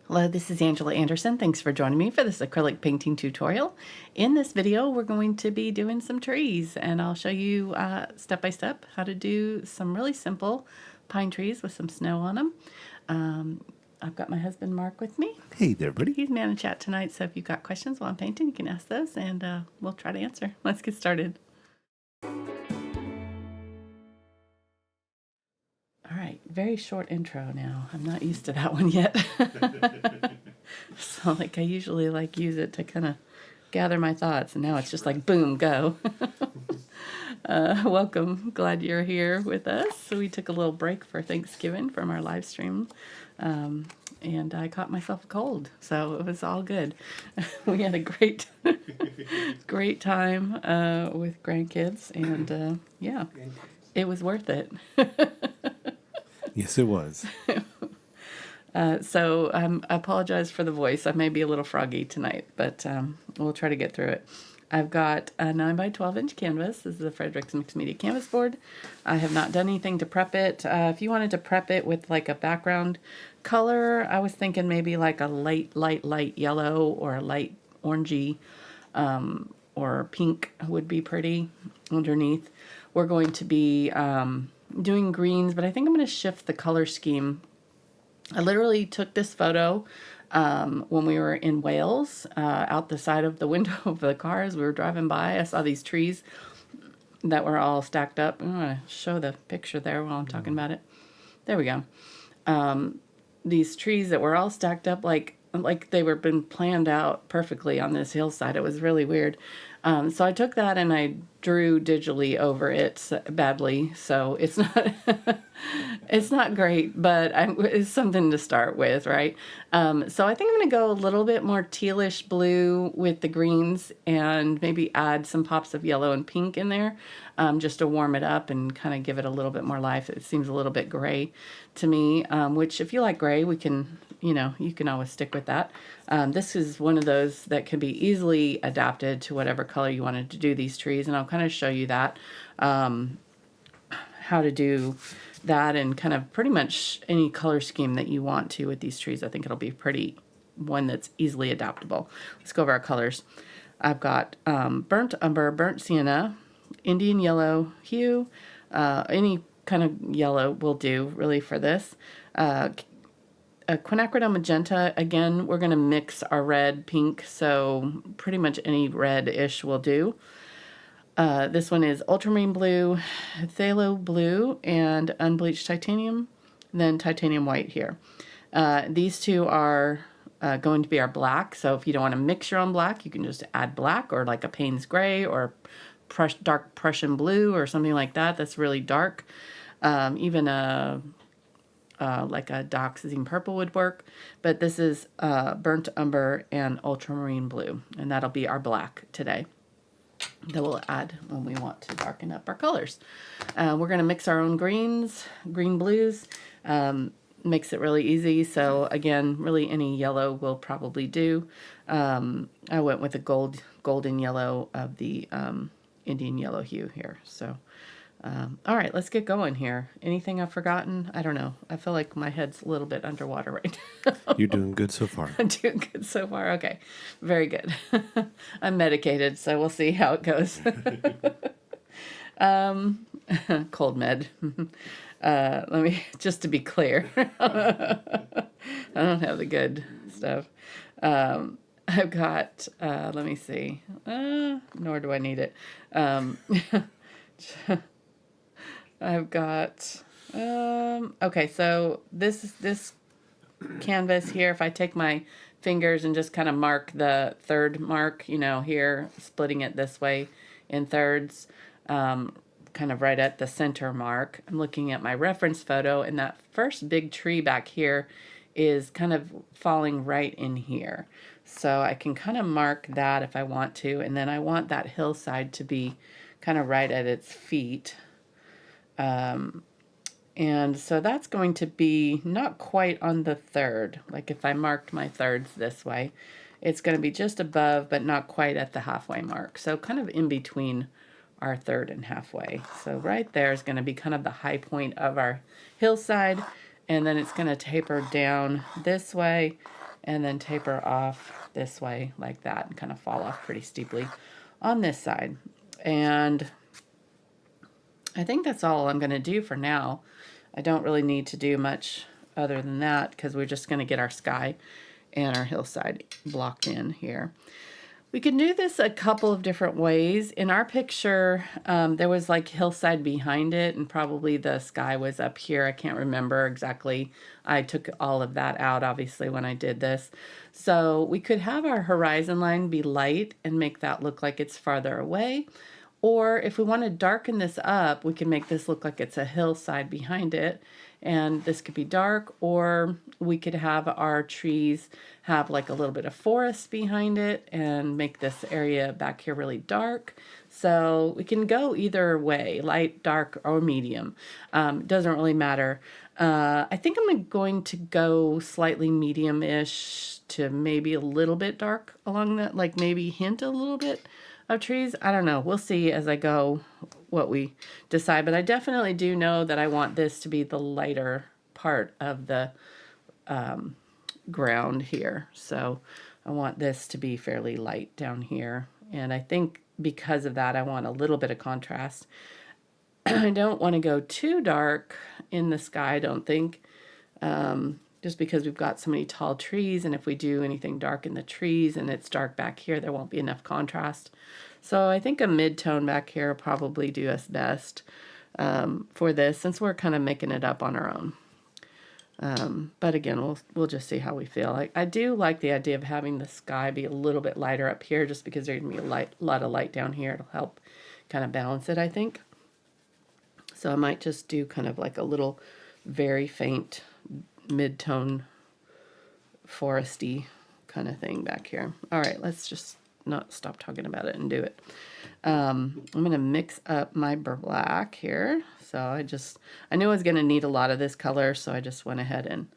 Hello, this is Angela Anderson. Thanks for joining me for this acrylic painting tutorial. In this video, we're going to be doing some trees, and I'll show you step by step how to do some really simple pine trees with some snow on them. I've got my husband Mark with me. Hey there, buddy. He's man in chat tonight, so if you've got questions while I'm painting, you can ask those, and we'll try to answer. Let's get started. All right, very short intro now. I'm not used to that one yet. So I usually use it to kind of gather my thoughts, and now it's just like boom, go. Welcome, glad you're here with us. So we took a little break for Thanksgiving from our live stream, and I caught myself a cold, so it was all good. We had a great great time with grandkids, and yeah, it was worth it. Yes, it was. So I apologize for the voice. I may be a little froggy tonight, but we'll try to get through it. I've got a 9 by 12 inch canvas. This is a Fredrix mixed media canvas board. I have not done anything to prep it. If you wanted to prep it with like a background color, I was thinking maybe like a light yellow or a light orangey or pink would be pretty underneath. We're going to be doing greens, but I think I'm going to shift the color scheme. I literally took this photo when we were in Wales, out the side of the window of the car as we were driving by. I saw these trees that were all stacked up. I'm going to show the picture there while I'm talking about it. There we go. These trees that were all stacked up like they were been planned out perfectly on this hillside. It was really weird. So I took that and I drew digitally over it badly. So it's not it's not great, but it's something to start with, right? So I think I'm going to go a little bit more tealish blue with the greens and maybe add some pops of yellow and pink in there, just to warm it up and kind of give it a little bit more life. It seems a little bit gray to me, which if you like gray, we can, you can always stick with that. This is one of those that can be easily adapted to whatever color you wanted to do these trees, and I'll kind of show you that, how to do that and kind of pretty much any color scheme that you want to with these trees. I think it'll be pretty one that's easily adaptable. Let's go over our colors. I've got burnt umber, burnt sienna, Indian yellow hue, any kind of yellow will do really for this. A Quinacridone Magenta, again, we're going to mix our red, pink, so pretty much any red-ish will do. This one is Ultramarine Blue, Phthalo Blue, and Unbleached Titanium, then Titanium White here. These two are going to be our black, so if you don't want to mix your own black, you can just add black or like a Payne's Gray or dark Prussian Blue or something like that that's really dark. Even like a Dioxazine Purple would work, but this is Burnt Umber and Ultramarine Blue, and that'll be our black today that we'll add when we want to darken up our colors. We're going to mix our own greens, green blues, makes it really easy. So again, really any yellow will probably do. I went with a golden yellow of the Indian Yellow Hue here. So all right, let's get going here. Anything I've forgotten? I don't know. I feel like my head's a little bit underwater right now. You're doing good so far. I'm doing good so far. Okay, very good. I'm medicated, so we'll see how it goes. Cold med. Let me, just to be clear, I don't have the good stuff. I've got, let me see, nor do I need it. I've got, okay, so this canvas here, if I take my fingers and just kind of mark the third mark, here, splitting it this way in thirds, kind of right at the center mark, I'm looking at my reference photo, and that first big tree back here is kind of falling right in here. So I can kind of mark that if I want to, and then I want that hillside to be kind of right at its feet. And so that's going to be not quite on the third. Like if I marked my thirds this way, it's going to be just above, but not quite at the halfway mark. So kind of in between our third and halfway. So right there is going to be kind of the high point of our hillside, and then it's going to taper down this way and then taper off this way like that and kind of fall off pretty steeply on this side. And I think that's all I'm going to do for now. I don't really need to do much other than that because we're just going to get our sky and our hillside blocked in here. We can do this a couple of different ways. In our picture, there was like hillside behind it and probably the sky was up here. I can't remember exactly. I took all of that out, obviously, when I did this. So we could have our horizon line be light and make that look like it's farther away. Or if we want to darken this up, we can make this look like it's a hillside behind it. And this could be dark, or we could have our trees have like a little bit of forest behind it and make this area back here really dark. So we can go either way, light, dark, or medium. Doesn't really matter. I think I'm going to go slightly medium-ish to maybe a little bit dark along that, like maybe hint a little bit of trees. I don't know. We'll see as I go what we decide. But I definitely do know that I want this to be the lighter part of the ground here. So I want this to be fairly light down here. And I think because of that, I want a little bit of contrast. I don't want to go too dark in the sky, I don't think. Just because we've got so many tall trees, and if we do anything dark in the trees and it's dark back here, there won't be enough contrast. So I think a mid-tone back here will probably do us best for this, since we're kind of making it up on our own. But again, we'll just see how we feel. I do like the idea of having the sky be a little bit lighter up here, just because there's going to be a lot of light down here. It'll help kind of balance it, I think. So I might just do kind of like a little very faint mid-tone foresty kind of thing back here. All right, let's just not stop talking about it and do it. I'm going to mix up my black here. So I knew I was going to need a lot of this color, so I just went ahead and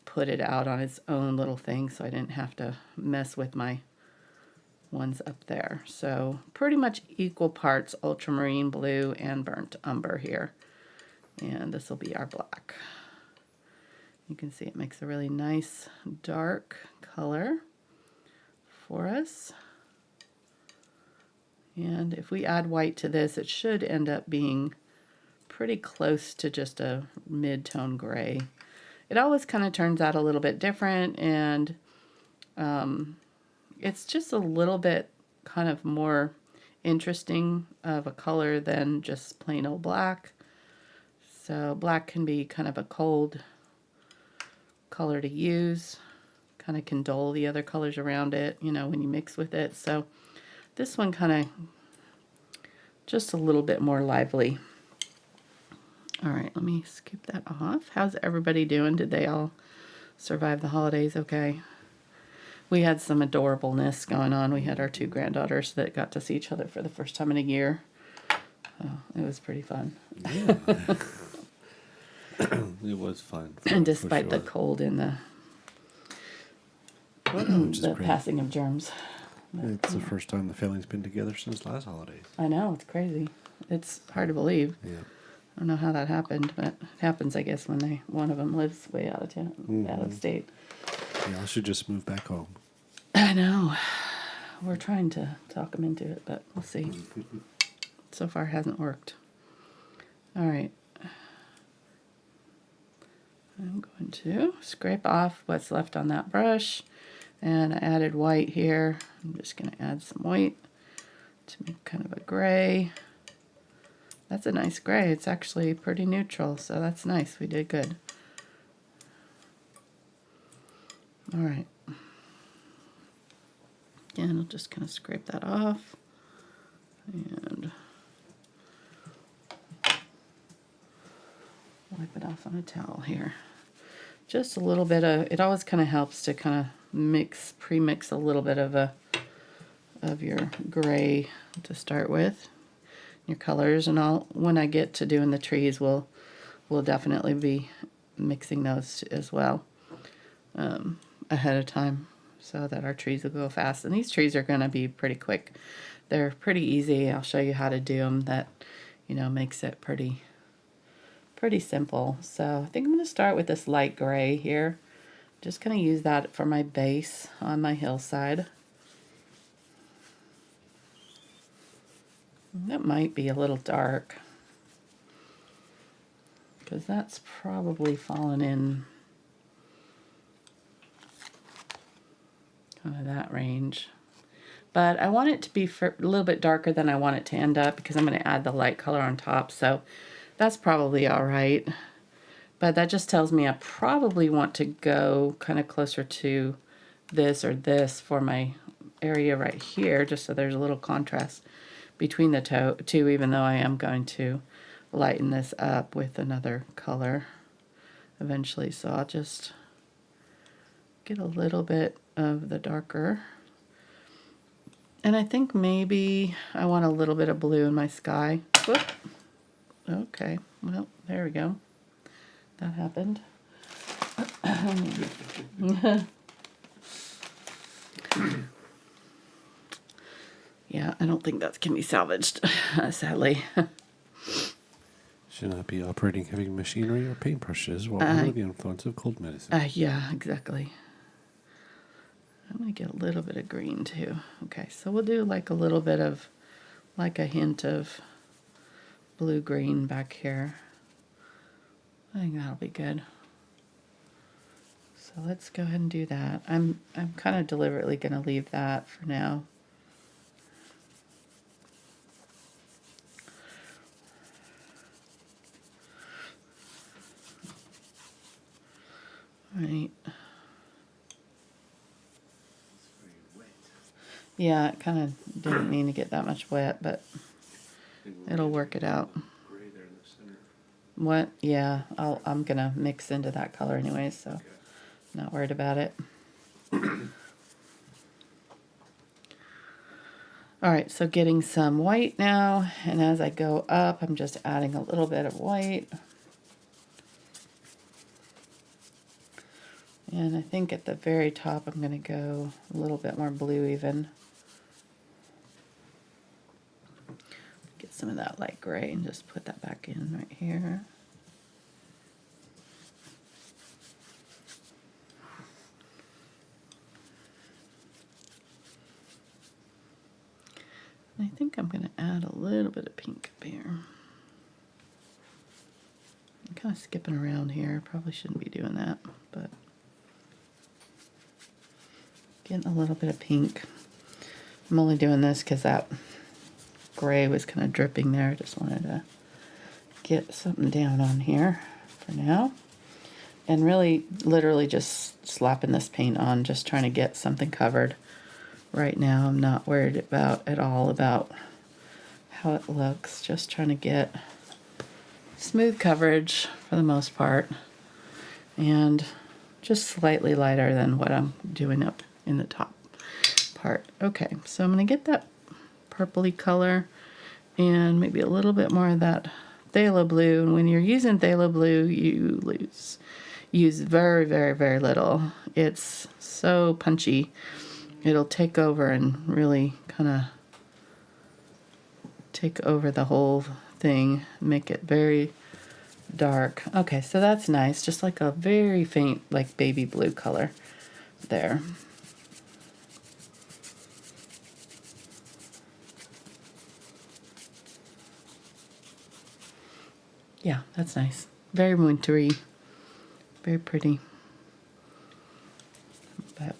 put it out on its own little thing so I didn't have to mess with my ones up there. So pretty much equal parts ultramarine blue and burnt umber here. And this will be our black. You can see it makes a really nice dark color for us. And if we add white to this, it should end up being pretty close to just a mid-tone gray. It always kind of turns out a little bit different, and it's just a little bit kind of more interesting of a color than just plain old black. So black can be kind of a cold color to use, kind of can dull the other colors around it, you know, when you mix with it. So this one kind of just a little bit more lively. All right, let me skip that off. How's everybody doing? Did they all survive the holidays okay? We had some adorableness going on. We had our two granddaughters that got to see each other for the first time in a year. Oh, it was pretty fun. Yeah. It was fun. And despite the cold and the passing of germs. But, it's the first time the family's been together since last holidays. I know, it's crazy. It's hard to believe. Yeah. I don't know how that happened, but it happens, I guess, when one of them lives way out of town, out of state. Yeah, I should just move back home. I know. We're trying to talk them into it, but we'll see. So far, it hasn't worked. All right. I'm going to scrape off what's left on that brush, and I added white here. I'm just going to add some white to make kind of a gray. That's a nice gray. It's actually pretty neutral, so that's nice. We did good. All right. Again, I'll just kind of scrape that off and wipe it off on a towel here. Just a little bit of, it always kind of helps to kind of pre-mix a little bit of your gray to start with, your colors, and when I get to doing the trees, we'll definitely be mixing those as well ahead of time so that our trees will go fast. And these trees are going to be pretty quick. They're pretty easy. I'll show you how to do them. That, you know, makes it pretty simple. So I think I'm going to start with this light gray here. Just gonna use that for my base on my hillside. That might be a little dark, because that's probably fallen in kind of that range. But I want it to be a little bit darker than I want it to end up, because I'm going to add the light color on top, so that's probably all right. But that just tells me I probably want to go kind of closer to this or this for my area right here, just so there's a little contrast between the two, even though I am going to lighten this up with another color eventually. So I'll just get a little bit of the darker. And I think maybe I want a little bit of blue in my sky. Whoop. Okay, well, there we go. That happened. Yeah, I don't think that can be salvaged, sadly. Should not be operating heavy machinery or paintbrushes while under the influence of cold medicine. Yeah, exactly. I'm going to get a little bit of green too. Okay, so we'll do like a little bit of, like a hint of blue-green back here. I think that'll be good. So let's go ahead and do that. I'm kind of deliberately going to leave that for now. All right. Yeah, it kind of didn't mean to get that much wet, but it'll work it out. What? Yeah, I'm gonna mix into that color anyways, so not worried about it. All right, so getting some white now, and as I go up, I'm just adding a little bit of white. And I think at the very top, I'm gonna go a little bit more blue even. Get some of that light gray and just put that back in right here. And I think I'm going to add a little bit of pink up here. I'm kind of skipping around here. Probably shouldn't be doing that, but getting a little bit of pink. I'm only doing this because that gray was kind of dripping there. I just wanted to get something down on here for now. And really, literally just slapping this paint on, just trying to get something covered. Right now, I'm not worried at all about how it looks. Just trying to get smooth coverage for the most part. And just slightly lighter than what I'm doing up in the top part. Okay, so I'm going to get that purpley color and maybe a little bit more of that phthalo blue. And when you're using phthalo blue, you use very, very, very little. It's so punchy. It'll take over and really kind of take over the whole thing, make it very dark. Okay, so that's nice. Just like a very faint, like baby blue color there. Yeah, that's nice. Very wintry. Very pretty. But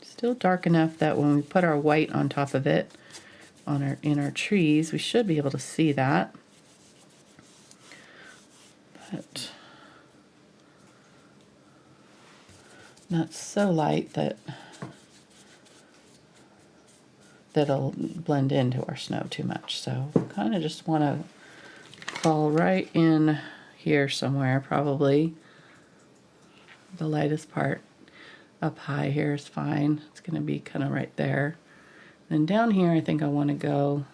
still dark enough that when we put our white on top of it, in our trees, we should be able to see that. But not so light that that'll blend into our snow too much. So kind of just want to fall right in here somewhere, probably. The lightest part up high here is fine. It's going to be kind of right there. And down here, I think I want to go,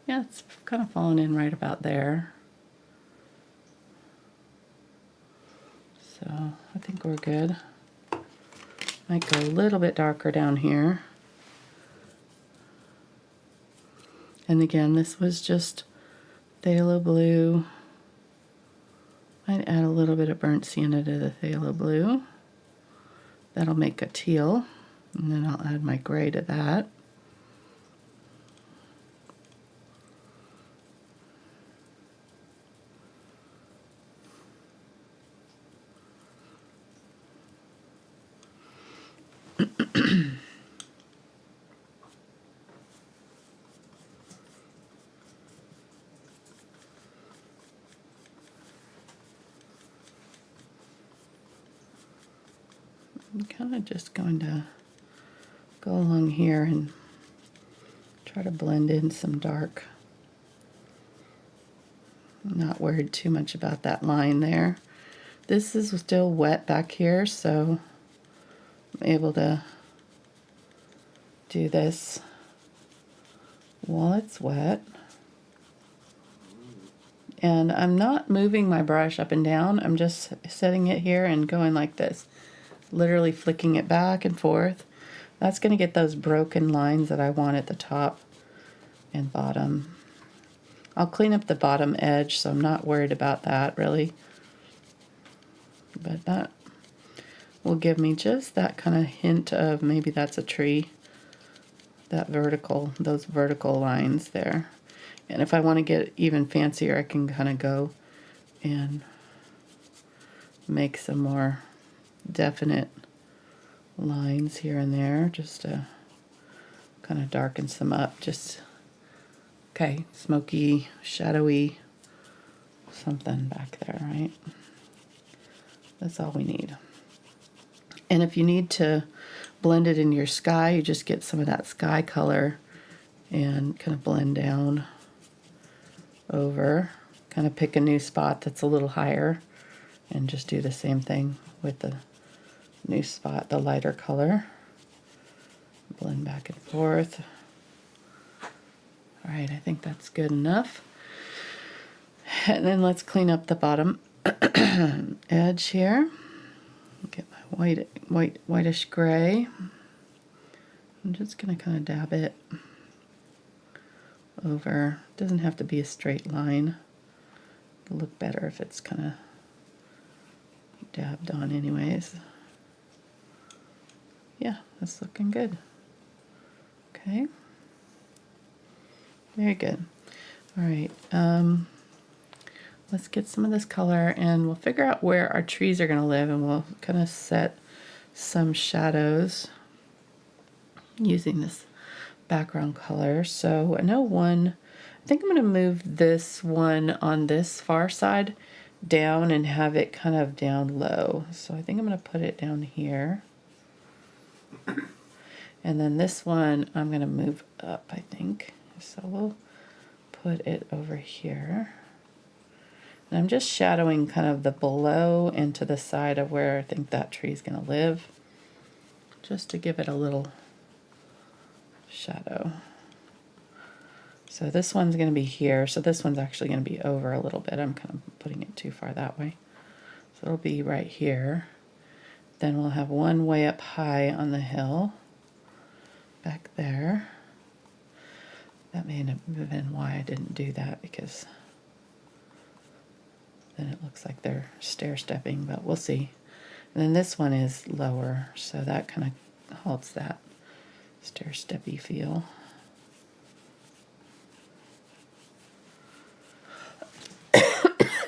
yeah, it's kind of falling in right about there. So I think we're good. Might go a little bit darker down here. And again, this was just phthalo blue. Might add a little bit of burnt sienna to the phthalo blue. That'll make a teal. And then I'll add my gray to that. I'm kind of just going to go along here and try to blend in some dark. I'm not worried too much about that line there. This is still wet back here, so I'm able to do this while it's wet. And I'm not moving my brush up and down. I'm just setting it here and going like this. Literally flicking it back and forth. That's going to get those broken lines that I want at the top and bottom. I'll clean up the bottom edge, so I'm not worried about that really. But that will give me just that kind of hint of maybe that's a tree. That vertical, those vertical lines there. And if I want to get even fancier, I can kind of go and make some more definite lines here and there just to kind of darken some up. Just, okay, smoky, shadowy, something back there, right? That's all we need. And if you need to blend it in your sky, you just get some of that sky color and kind of blend down over. Kind of pick a new spot that's a little higher and just do the same thing with the new spot, the lighter color. Blend back and forth. All right, I think that's good enough. And then let's clean up the bottom edge here. Get my whitish gray. I'm just gonna kind of dab it over. It doesn't have to be a straight line. It'll look better if it's kind of dabbed on anyways. Yeah, that's looking good. Okay. Very good. All right. Let's get some of this color and we'll figure out where our trees are going to live, and we'll kind of set some shadows using this background color. So I know I think I'm going to move this one on this far side down and have it kind of down low. So I think I'm going to put it down here. And then this one I'm going to move up, I think. So we'll put it over here. And I'm just shadowing kind of the below and to the side of where I think that tree is going to live, just to give it a little shadow. So this one's going to be here. So this one's actually going to be over a little bit. I'm kind of putting it too far that way. So it'll be right here. Then we'll have one way up high on the hill back there. That may have been why I didn't do that, because then it looks like they're stair-stepping, but we'll see. And then this one is lower, so that kind of halts that stair-steppy feel.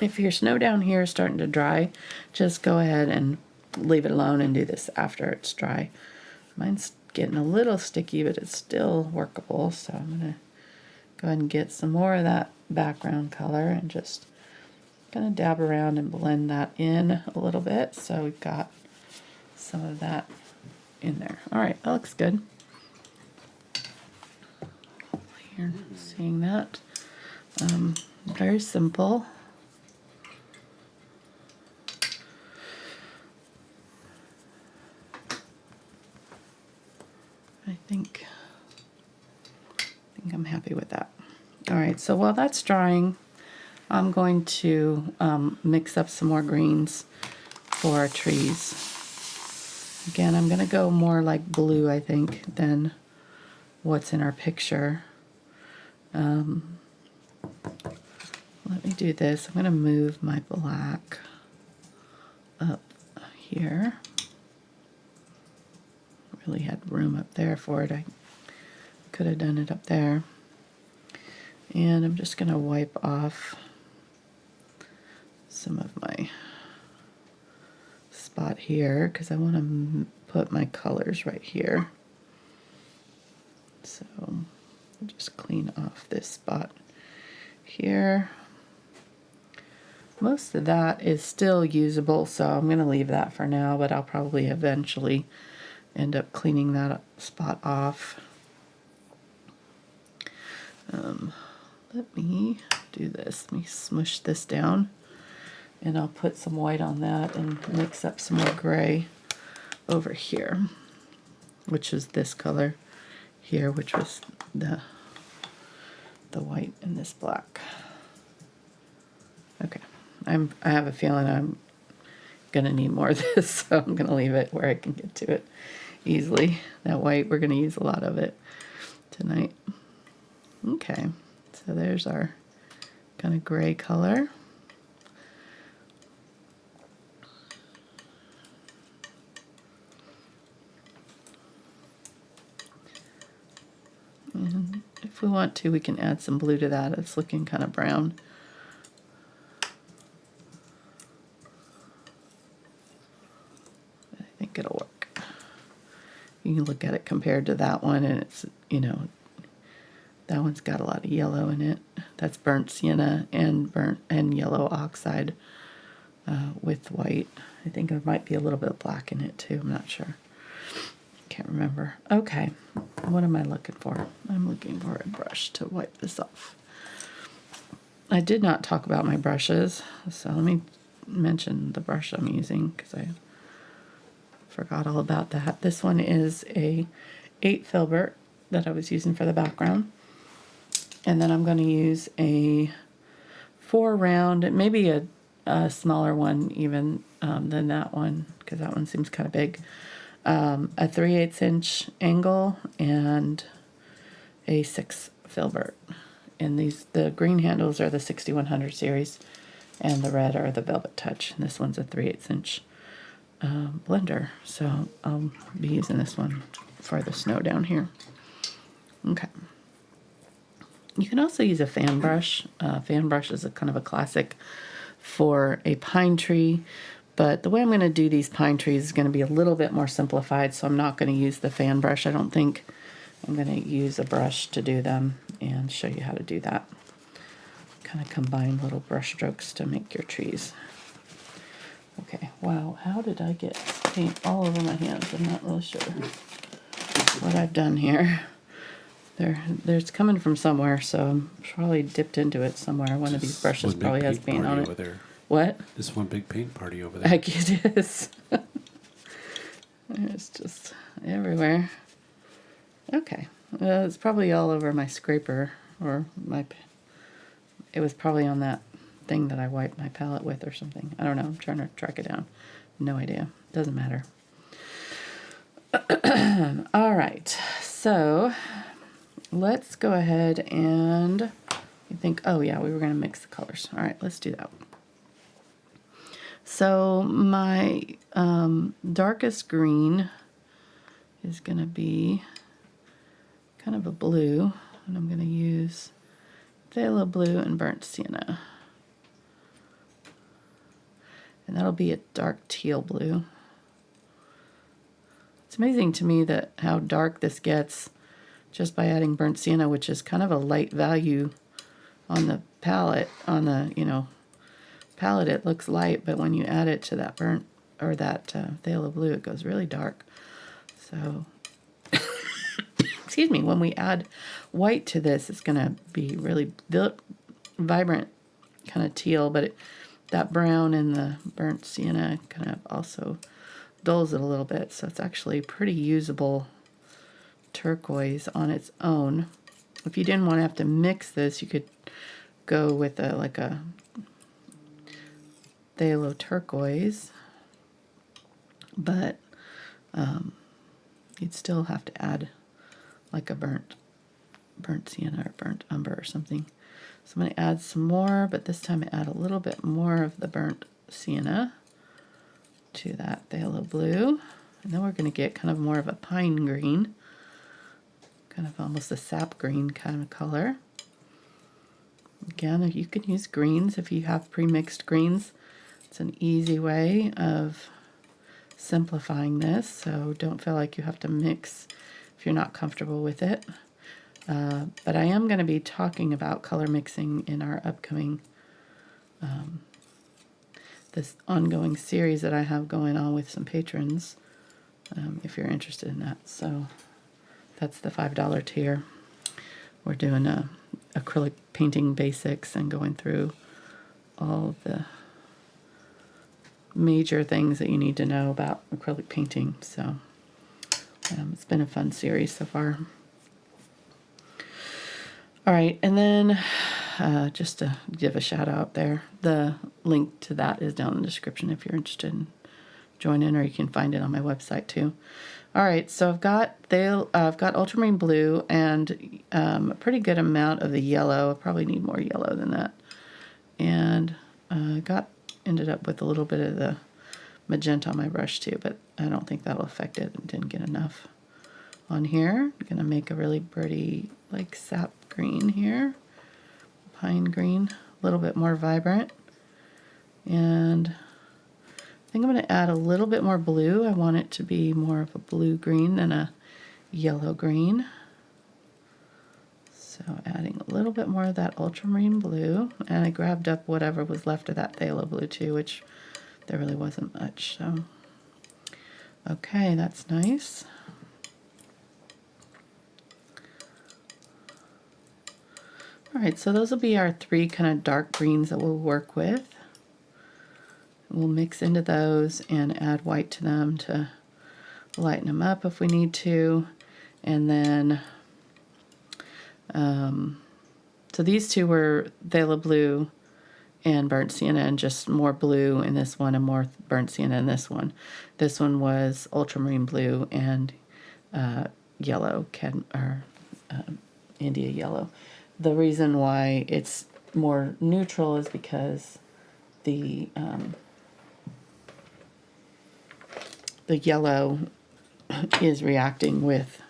If your snow down here is starting to dry, just go ahead and leave it alone and do this after it's dry. Mine's getting a little sticky, but it's still workable, so I'm going to go ahead and get some more of that background color and just kind of dab around and blend that in a little bit, so we've got some of that in there. All right, that looks good. You're seeing that. Very simple. I think I'm happy with that. All right, so while that's drying, I'm going to mix up some more greens for our trees. Again, I'm going to go more like blue, I think, than what's in our picture. Let me do this. I'm going to move my black. up here. Really had room up there for it. I could have done it up there. And I'm just going to wipe off some of my spot here because I want to put my colors right here. So I'll just clean off this spot here. Most of that is still usable, so I'm going to leave that for now, but I'll probably eventually end up cleaning that spot off. Let me do this. Let me smush this down, and I'll put some white on that and mix up some more gray over here, which is this color here, which was the white and this black. Okay, I have a feeling I'm gonna need more of this, so I'm gonna leave it where I can get to it easily. That white, we're gonna use a lot of it tonight. Okay, so there's our kind of gray color. And if we want to, we can add some blue to that. It's looking kind of brown. I think it'll work. You can look at it compared to that one, and it's, you know, that one's got a lot of yellow in it. That's burnt sienna and yellow oxide with white. I think there might be a little bit of black in it too. I'm not sure. Can't remember. Okay, what am I looking for? I'm looking for a brush to wipe this off. I did not talk about my brushes, so let me mention the brush I'm using because I forgot all about that. This one is a 8 Filbert that I was using for the background. And then I'm going to use a 4 round, maybe a smaller one even than that one, because that one seems kind of big. A 3/8 inch angle and a 6 Filbert. And the green handles are the 6100 series, and the red are the VelvetTouch. And this one's a 3/8 inch blender, so I'll be using this one for the snow down here. Okay. You can also use a fan brush. Fan brush is a kind of a classic for a pine tree, but the way I'm going to do these pine trees is going to be a little bit more simplified, so I'm not going to use the fan brush. I don't think I'm going to use a brush to do them and show you how to do that. Kind of combine little brush strokes to make your trees. Okay, wow, how did I get paint all over my hands? I'm not really sure what I've done here. There's coming from somewhere, so I'm probably dipped into it somewhere. One of these brushes probably has paint on it. There. What? This one big paint party over there. Heck, it is. It's just everywhere. Okay, well, it's probably all over my scraper, or it was probably on that thing that I wiped my palette with or something. I don't know. I'm trying to track it down. No idea. Doesn't matter. All right, so let's go ahead and oh yeah, we were going to mix the colors. All right, let's do that. So my darkest green is going to be kind of a blue, and I'm going to use Phthalo blue and burnt sienna. And that'll be a dark teal blue. It's amazing to me that how dark this gets just by adding burnt sienna, which is kind of a light value on the palette. On the, palette it looks light, but when you add it to that burnt, or that phthalo blue, it goes really dark. So, excuse me, when we add white to this, it's going to be really vibrant, kind of teal, but that brown and the burnt sienna kind of also dulls it a little bit, so it's actually pretty usable turquoise on its own. If you didn't want to have to mix this, you could go with like a phthalo turquoise, but you'd still have to add like a burnt sienna or burnt umber or something. So I'm going to add some more, but this time I add a little bit more of the burnt sienna. to that phthalo blue. And then we're going to get kind of more of a pine green, kind of almost a sap green kind of color. Again, you can use greens if you have pre-mixed greens. It's an easy way of simplifying this, so don't feel like you have to mix if you're not comfortable with it. But I am going to be talking about color mixing in our upcoming this ongoing series that I have going on with some patrons, if you're interested in that. So that's the $5 tier. We're doing acrylic painting basics and going through all the major things that you need to know about acrylic painting. So it's been a fun series so far. All right, and then just to give a shout out there, the link to that is down in the description if you're interested in joining, or you can find it on my website too. All right, so I've got ultramarine blue and a pretty good amount of the yellow. I probably need more yellow than that, and ended up with a little bit of the magenta on my brush too, but I don't think that'll affect it. I didn't get enough on here. I'm gonna make a really pretty like sap green here, pine green, a little bit more vibrant, and I think I'm going to add a little bit more blue. I want it to be more of a blue green than a yellow green. So adding a little bit more of that ultramarine blue, and I grabbed up whatever was left of that phthalo blue too, which there really wasn't much. So okay, that's nice. All right, so those will be our three kind of dark greens that we'll work with. We'll mix into those and add white to them to lighten them up if we need to. And then, so these two were phthalo blue and burnt sienna, and just more blue in this one and more burnt sienna in this one. This one was ultramarine blue and yellow, India yellow. The reason why it's more neutral is because the yellow is reacting with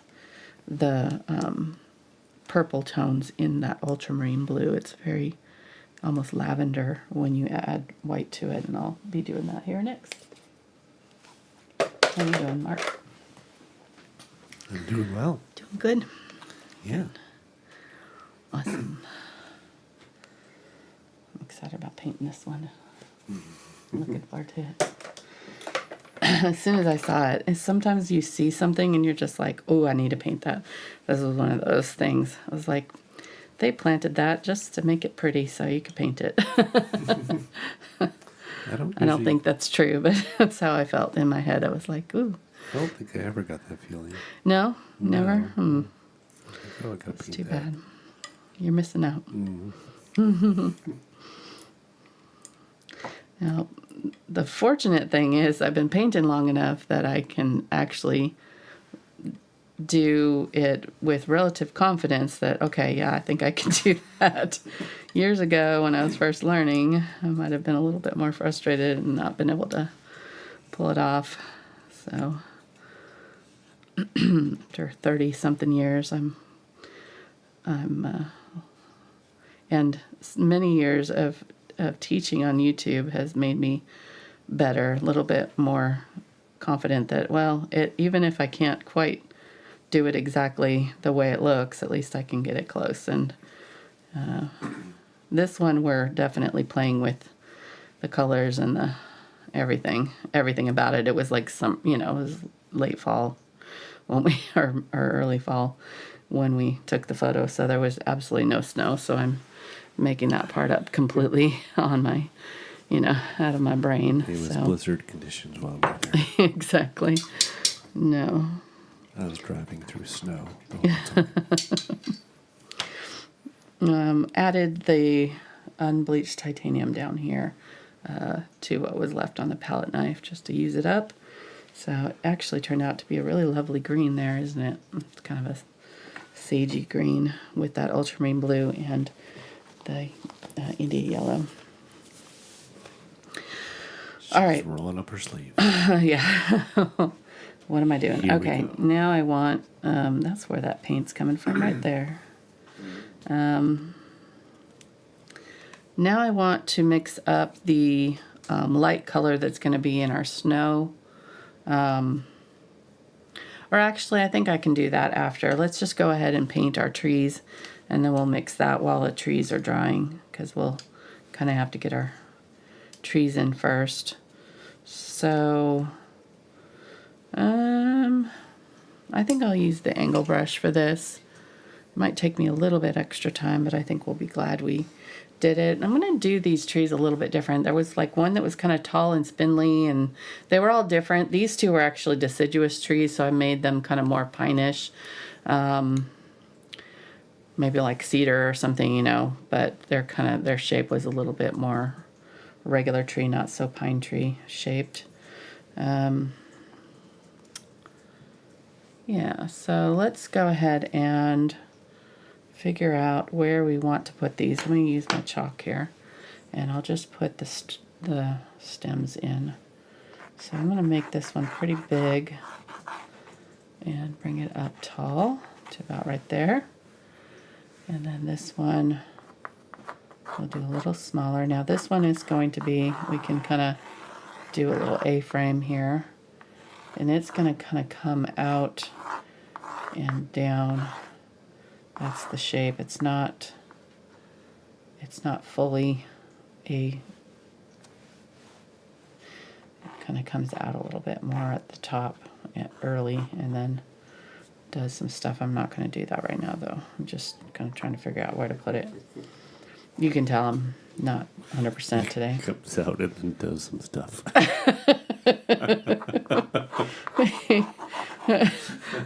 the purple tones in that ultramarine blue. It's very almost lavender when you add white to it, and I'll be doing that here next. How you doing, Mark? I'm doing well. Doing good. Yeah. Awesome. I'm excited about painting this one. Looking forward to it. As soon as I saw it, and sometimes you see something and you're just like, oh, I need to paint that. This was one of those things. I was like, they planted that just to make it pretty so you could paint it. I don't think that's true, but that's how I felt in my head. I was like, ooh. I don't think I ever got that feeling. No? Never? No. I gotta It's paint too that. bad. You're missing out. Now, the fortunate thing is I've been painting long enough that I can actually do it with relative confidence that, okay, yeah, I think I can do that. Years ago when I was first learning, I might have been a little bit more frustrated and not been able to pull it off. So after 30-something years, and many years of teaching on YouTube has made me better, a little bit more confident that, well, even if I can't quite do it exactly the way it looks, at least I can get it close. And this one we're definitely playing with the colors and the everything about it. It was like it was late fall when or early fall when we took the photo, so there was absolutely no snow, so I'm making that part up completely on my, out of my brain. It was blizzard conditions while we were there. Exactly. No. I was driving through snow the whole time. Added the unbleached titanium down here to what was left on the palette knife just to use it up. So it actually turned out to be a really lovely green there, isn't it? It's kind of a sagey green with that ultramarine blue and the India yellow. All right. Rolling up her sleeve. Yeah. What am I doing? Here we Okay, go. now I want, that's where that paint's coming from right there. Now I want to mix up the light color that's going to be in our snow. Or actually, I think I can do that after. Let's just go ahead and paint our trees, and then we'll mix that while the trees are drying, because we'll kind of have to get our trees in first. So, I think I'll use the angle brush for this. It might take me a little bit extra time, but I think we'll be glad we did it. I'm going to do these trees a little bit different. There was like one that was kind of tall and spindly, and they were all different. These two were actually deciduous trees, so I made them kind of more pine-ish. Maybe like cedar or something, you know, but their shape was a little bit more regular tree, not so pine tree shaped. Yeah, so let's go ahead and figure out where we want to put these. Let me use my chalk here, and I'll just put the stems in. So I'm going to make this one pretty big and bring it up tall to about right there. And then this one we'll do a little smaller. Now this one is going to be, we can kind of do a little A-frame here, and it's going to kind of come out and down. That's the shape. It's not fully it kind of comes out a little bit more at the top early, and then does some stuff. I'm not going to do that right now, though. I'm just kind of trying to figure out where to put it. You can tell I'm not 100% today. Comes out and then does some stuff.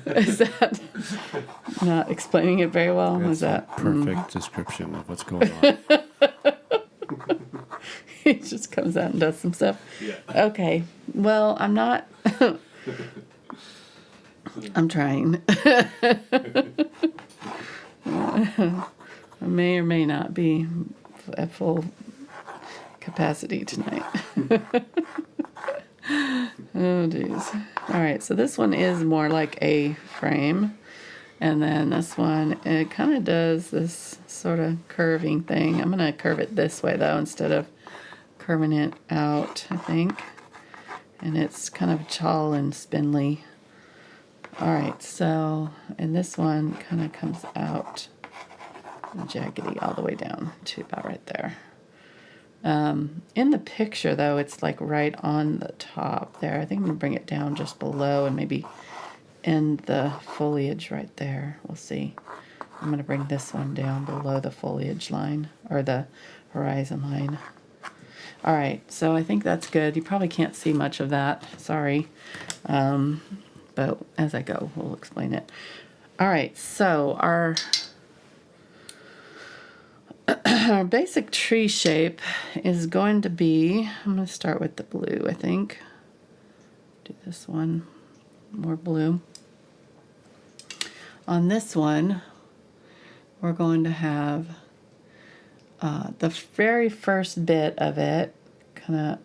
Is that not explaining it very well? That's Was that a perfect description of what's going on. It just comes out and does some stuff? Yeah. Okay. Well, I'm not. I'm trying. I may or may not be at full capacity tonight. Oh, geez. All right, so this one is more like a frame. And then this one, it kind of does this sort of curving thing. I'm going to curve it this way, though, instead of curving it out, I think. And it's kind of tall and spindly. All right, so, and this one kind of comes out jaggedy all the way down to about right there. In the picture, though, it's like right on the top there. I think I'm going to bring it down just below and maybe end the foliage right there. We'll see. I'm going to bring this one down below the foliage line, or the horizon line. All right, so I think that's good. You probably can't see much of that. Sorry. But as I go, we'll explain it. All right, so our basic tree shape is going to be, I'm going to start with the blue, I think. Do this one, more blue. On this one, we're going to have the very first bit of it, kind of,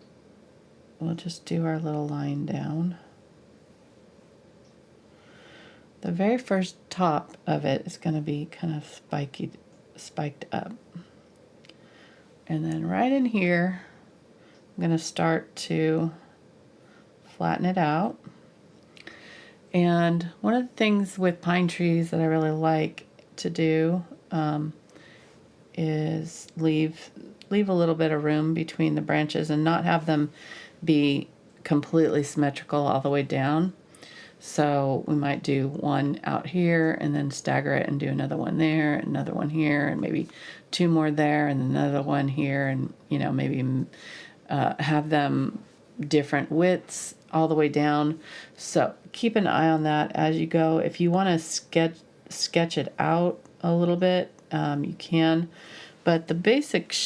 we'll just do our little line down. The very first top of it is going to be kind of spiked up. And then right in here, I'm going to start to flatten it out. And one of the things with pine trees that I really like to do is leave a little bit of room between the branches and not have them be completely symmetrical all the way down. So we might do one out here and then stagger it and do another one there, another one here, and maybe two more there and another one here, and maybe have them different widths all the way down. So keep an eye on that as you go. If you want to sketch it out a little bit, you can, but the basic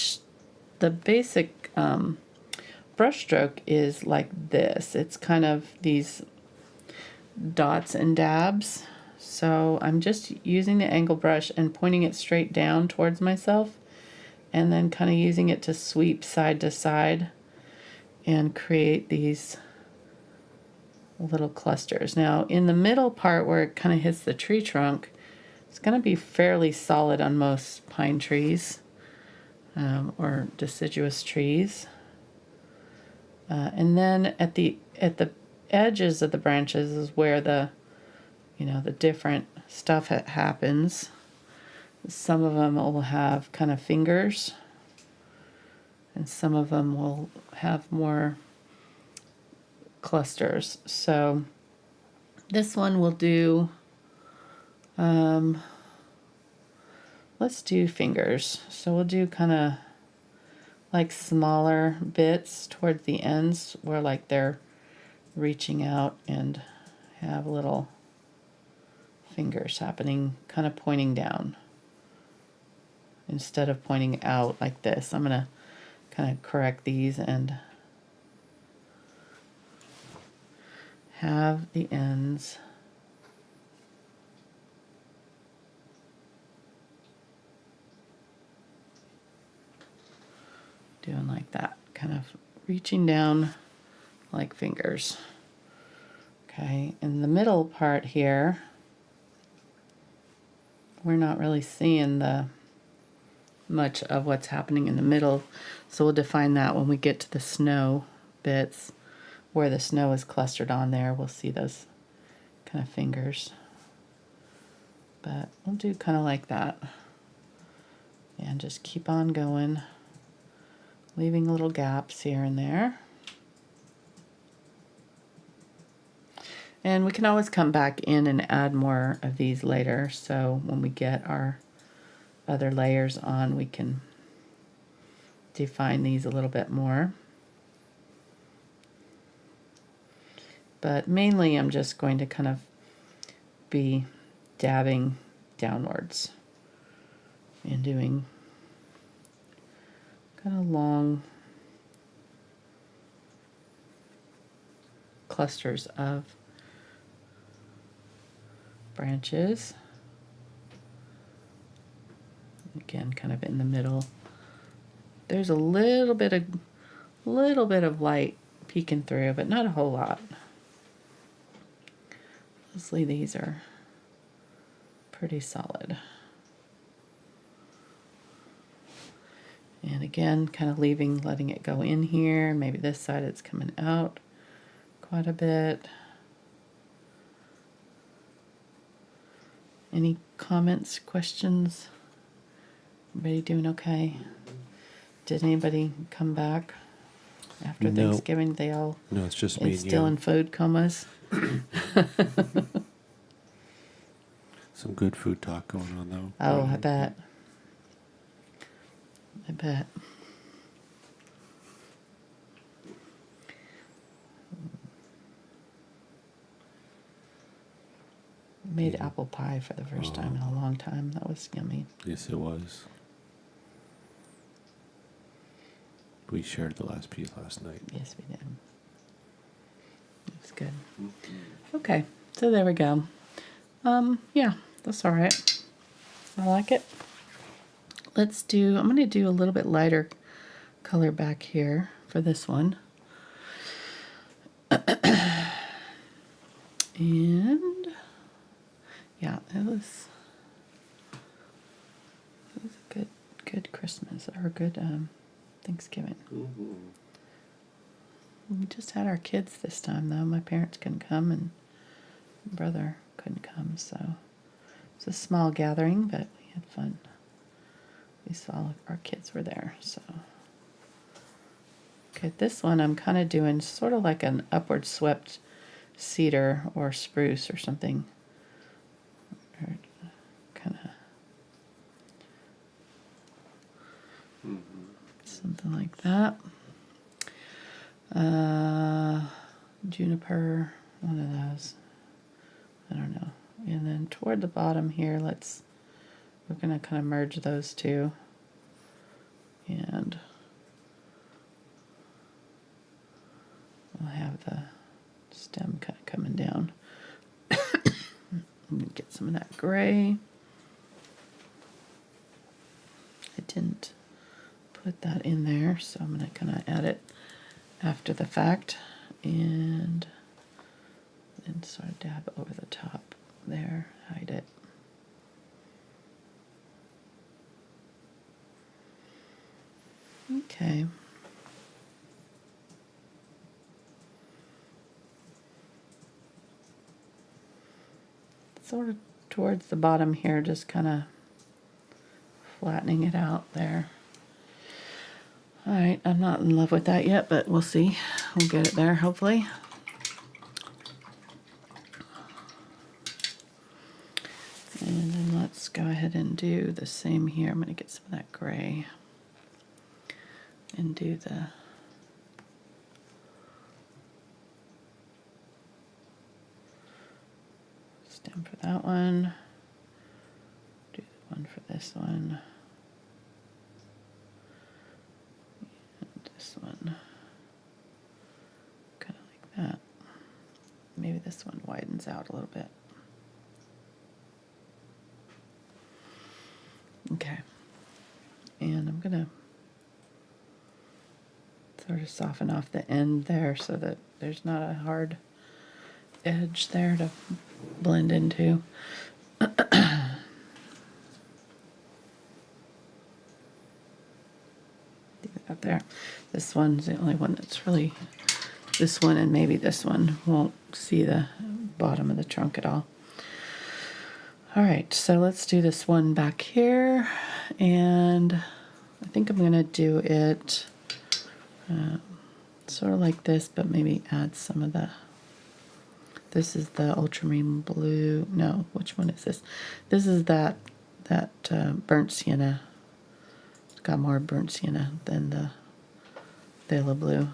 brush stroke is like this. It's kind of these dots and dabs. So I'm just using the angle brush and pointing it straight down towards myself, and then kind of using it to sweep side to side. and create these little clusters. Now in the middle part where it kind of hits the tree trunk, it's going to be fairly solid on most pine trees or deciduous trees. And then at the edges of the branches is where the the different stuff happens. Some of them will have kind of fingers, and some of them will have more clusters. So this one will do, let's do fingers. So we'll do kind of like smaller bits towards the ends where like they're reaching out and have little fingers happening, kind of pointing down instead of pointing out like this. I'm going to kind of correct these and have the ends doing like that, kind of reaching down like fingers. Okay, in the middle part here, we're not really seeing the much of what's happening in the middle, so we'll define that when we get to the snow bits where the snow is clustered on there. We'll see those kind of fingers, but we'll do kind of like that and just keep on going, leaving little gaps here and there. And we can always come back in and add more of these later, so when we get our other layers on, we can define these a little bit more. But mainly I'm just going to kind of be dabbing downwards and doing kind of long clusters of branches. Again, kind of in the middle. There's a little bit of light peeking through, but not a whole lot. Mostly these are pretty solid. And again, kind of letting it go in here. Maybe this side it's coming out quite a bit. Any comments, questions? Everybody doing okay? Did anybody come back after Thanksgiving? They all No, it's just me and still you. in food comas. Some good food talk going on though. Oh, I bet. I bet. Made apple pie for the first time in a long time. That was yummy. Yes, it was. We shared the last piece last night. Yes, we did. It was good. Okay, so there we go. Yeah, that's all right. I like it. I'm going to do a little bit lighter color back here for this one. And yeah, it was a good Christmas, or a good Thanksgiving. Mm-hmm. We just had our kids this time though. My parents couldn't come and my brother couldn't come, so it's a small gathering, but we had fun. At least all our kids were there, so. Okay, this one I'm kind of doing sort of like an upward swept cedar or spruce or something. Or kind of something like that. Juniper, one of those. I don't know. And then toward the bottom here, we're going to kind of merge those two. And we'll have the stem kind of coming down. Get some of that gray. I didn't put that in there, so I'm going to kind of add after the fact, and then sort of dab over the top there, hide it. Okay. Sort of towards the bottom here, just kind of flattening it out there. All right, I'm not in love with that yet, but we'll see. We'll get it there, hopefully. And then let's go ahead and do the same here. I'm going to get some of that gray and do the stem for that one. Do the one for this one. And this one. Kind of like that. Maybe this one widens out a little bit. Okay. And I'm going to sort of soften off the end there so that there's not a hard edge there to blend into. Do that there. This one's the only one that's really, this one and maybe this one won't see the bottom of the trunk at all. All right, so let's do this one back here, and I think I'm gonna do it sort of like this, but maybe add some of the, this is the Ultramarine Blue, no, which one is this? This is that burnt sienna. It's got more burnt sienna than the Phthalo blue.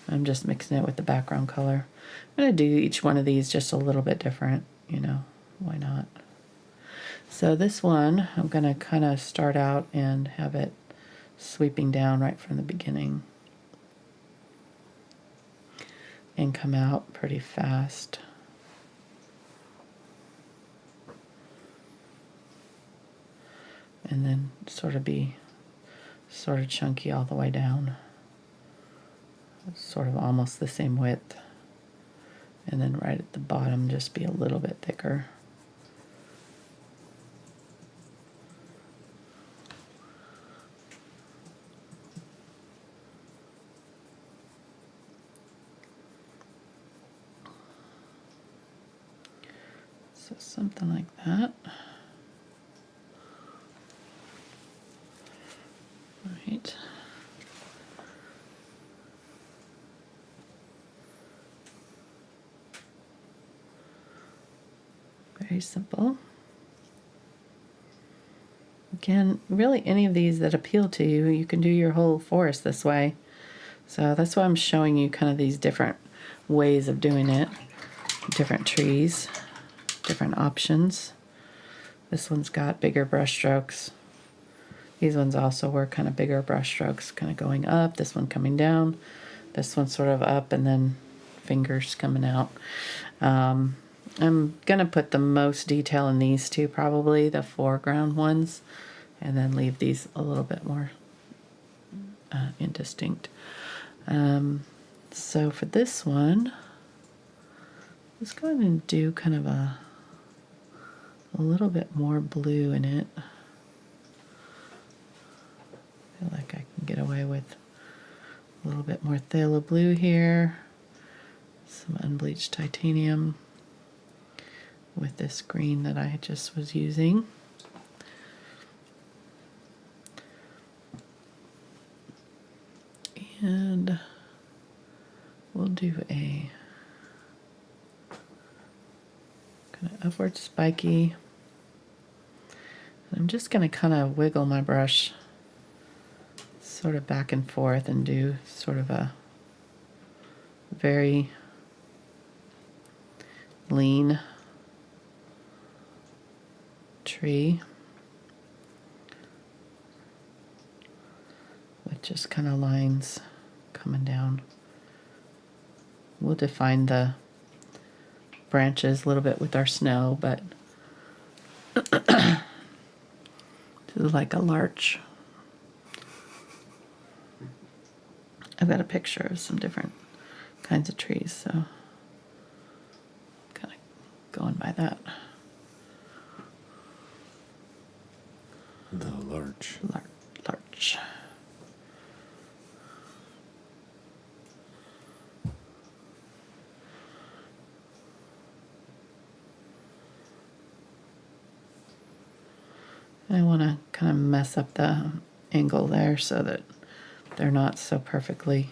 I'm just mixing it with the background color. I'm gonna do each one of these just a little bit different, you know, why not? So this one, I'm gonna kind of start out and have it sweeping down right from the beginning and come out pretty fast. And then sort of be sort of chunky all the way down. Sort of almost the same width. And then right at the bottom just be a little bit thicker. So something like that. All right. Very simple. Again, really any of these that appeal to you, you can do your whole forest this way. So that's why I'm showing you kind of these different ways of doing it. Different trees, different options. This one's got bigger brush strokes. These ones also were kind of bigger brush strokes, kind of going up, this one coming down, this one sort of up, and then fingers coming out. I'm gonna put the most detail in these two, probably the foreground ones, and then leave these a little bit more indistinct. So for this one, let's go ahead and do kind of a little bit more blue in it. I feel like I can get away with a little bit more phthalo blue here, some unbleached titanium with this green that I just was using. And we'll do a kind of upward spiky. And I'm just going to kind of wiggle my brush sort of back and forth and do sort of a very lean tree with just kind of lines coming down. We'll define the branches a little bit with our snow, but this is like a larch. I've got a picture of some different kinds of trees, so kind of going by that. The larch. Larch. I want to kind of mess up the angle there so that they're not so perfectly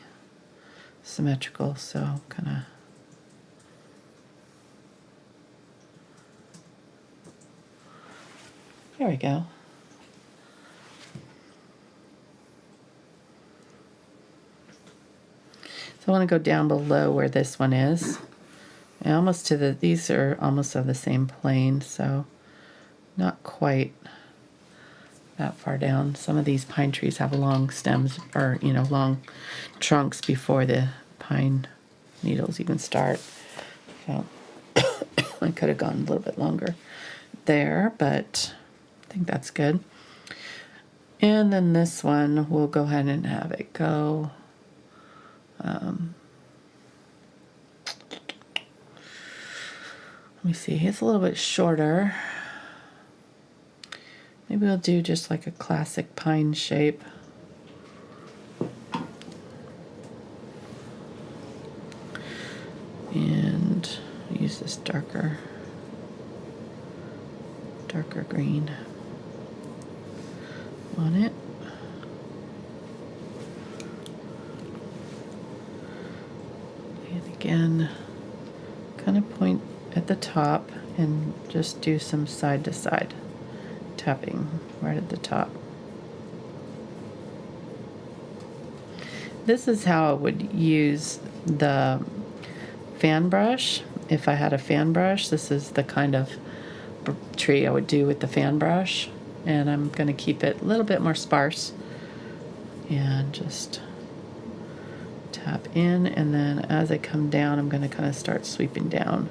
symmetrical, so kind of there we go. So I want to go down below where this one is. And almost to the, these are almost on the same plane, so not quite that far down. Some of these pine trees have long stems, or long trunks before the pine needles even start. So I could have gone a little bit longer there, but I think that's good. And then this one, we'll go ahead and have it go. Let me see, it's a little bit shorter. Maybe we'll do just like a classic pine shape. And use this darker green on it. And again, kind of point at the top and just do some side to side tapping right at the top. This is how I would use the fan brush. If I had a fan brush, this is the kind of tree I would do with the fan brush. And I'm going to keep it a little bit more sparse and just tap in, and then as I come down, I'm going to kind of start sweeping down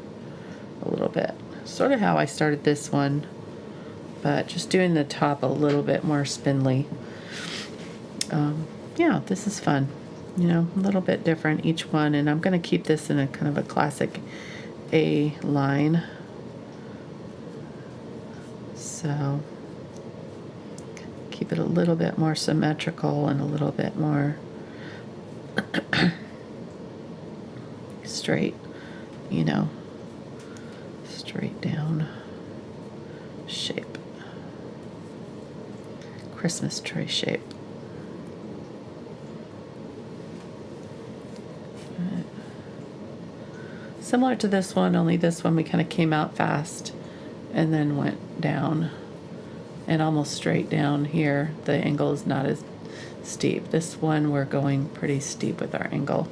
a little bit. Sort of how I started this one, but just doing the top a little bit more spindly. Yeah, this is fun. A little bit different each one, and I'm going to keep this in a kind of a classic A line. So keep it a little bit more symmetrical and a little bit more straight, straight down shape. Christmas tree shape. Similar to this one, only this one we kind of came out fast and then went down and almost straight down here. The angle is not as steep. This one we're going pretty steep with our angle.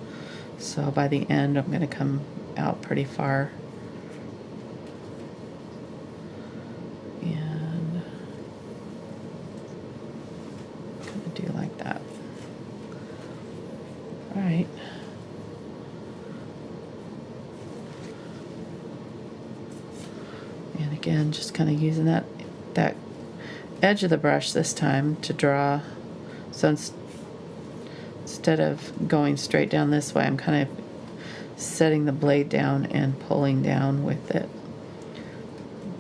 So by the end I'm going to come out pretty far. And kind of do like that. All right. And again, just kind of using that edge of the brush this time to draw. So instead of going straight down this way, I'm kind of setting the blade down and pulling down with it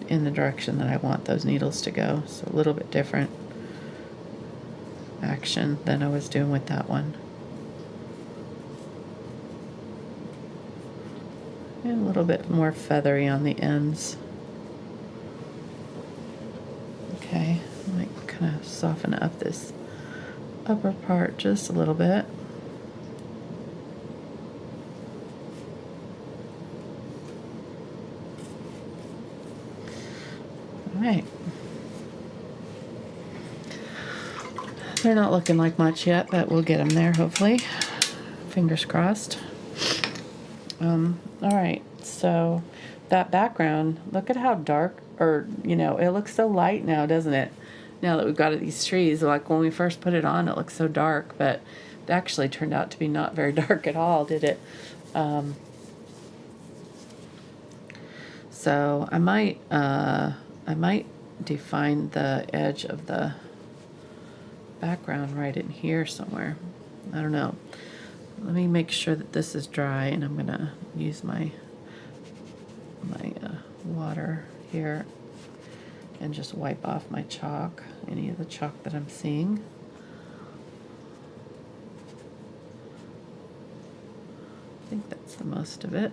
in the direction that I want those needles to go. So a little bit different action than I was doing with that one. And a little bit more feathery on the ends. Okay, I might kind of soften up this upper part just a little bit. All right. They're not looking like much yet, but we'll get them there hopefully. Fingers crossed. All right, so that background, look at how dark, or it looks so light now, doesn't it? Now that we've got these trees, like when we first put it on, it looked so dark, but it actually turned out to be not very dark at all, did it? So I might define the edge of the background right in here somewhere. I don't know. Let me make sure that this is dry, and I'm gonna use my water here and just wipe off my chalk, any of the chalk that I'm seeing. I think that's the most of it.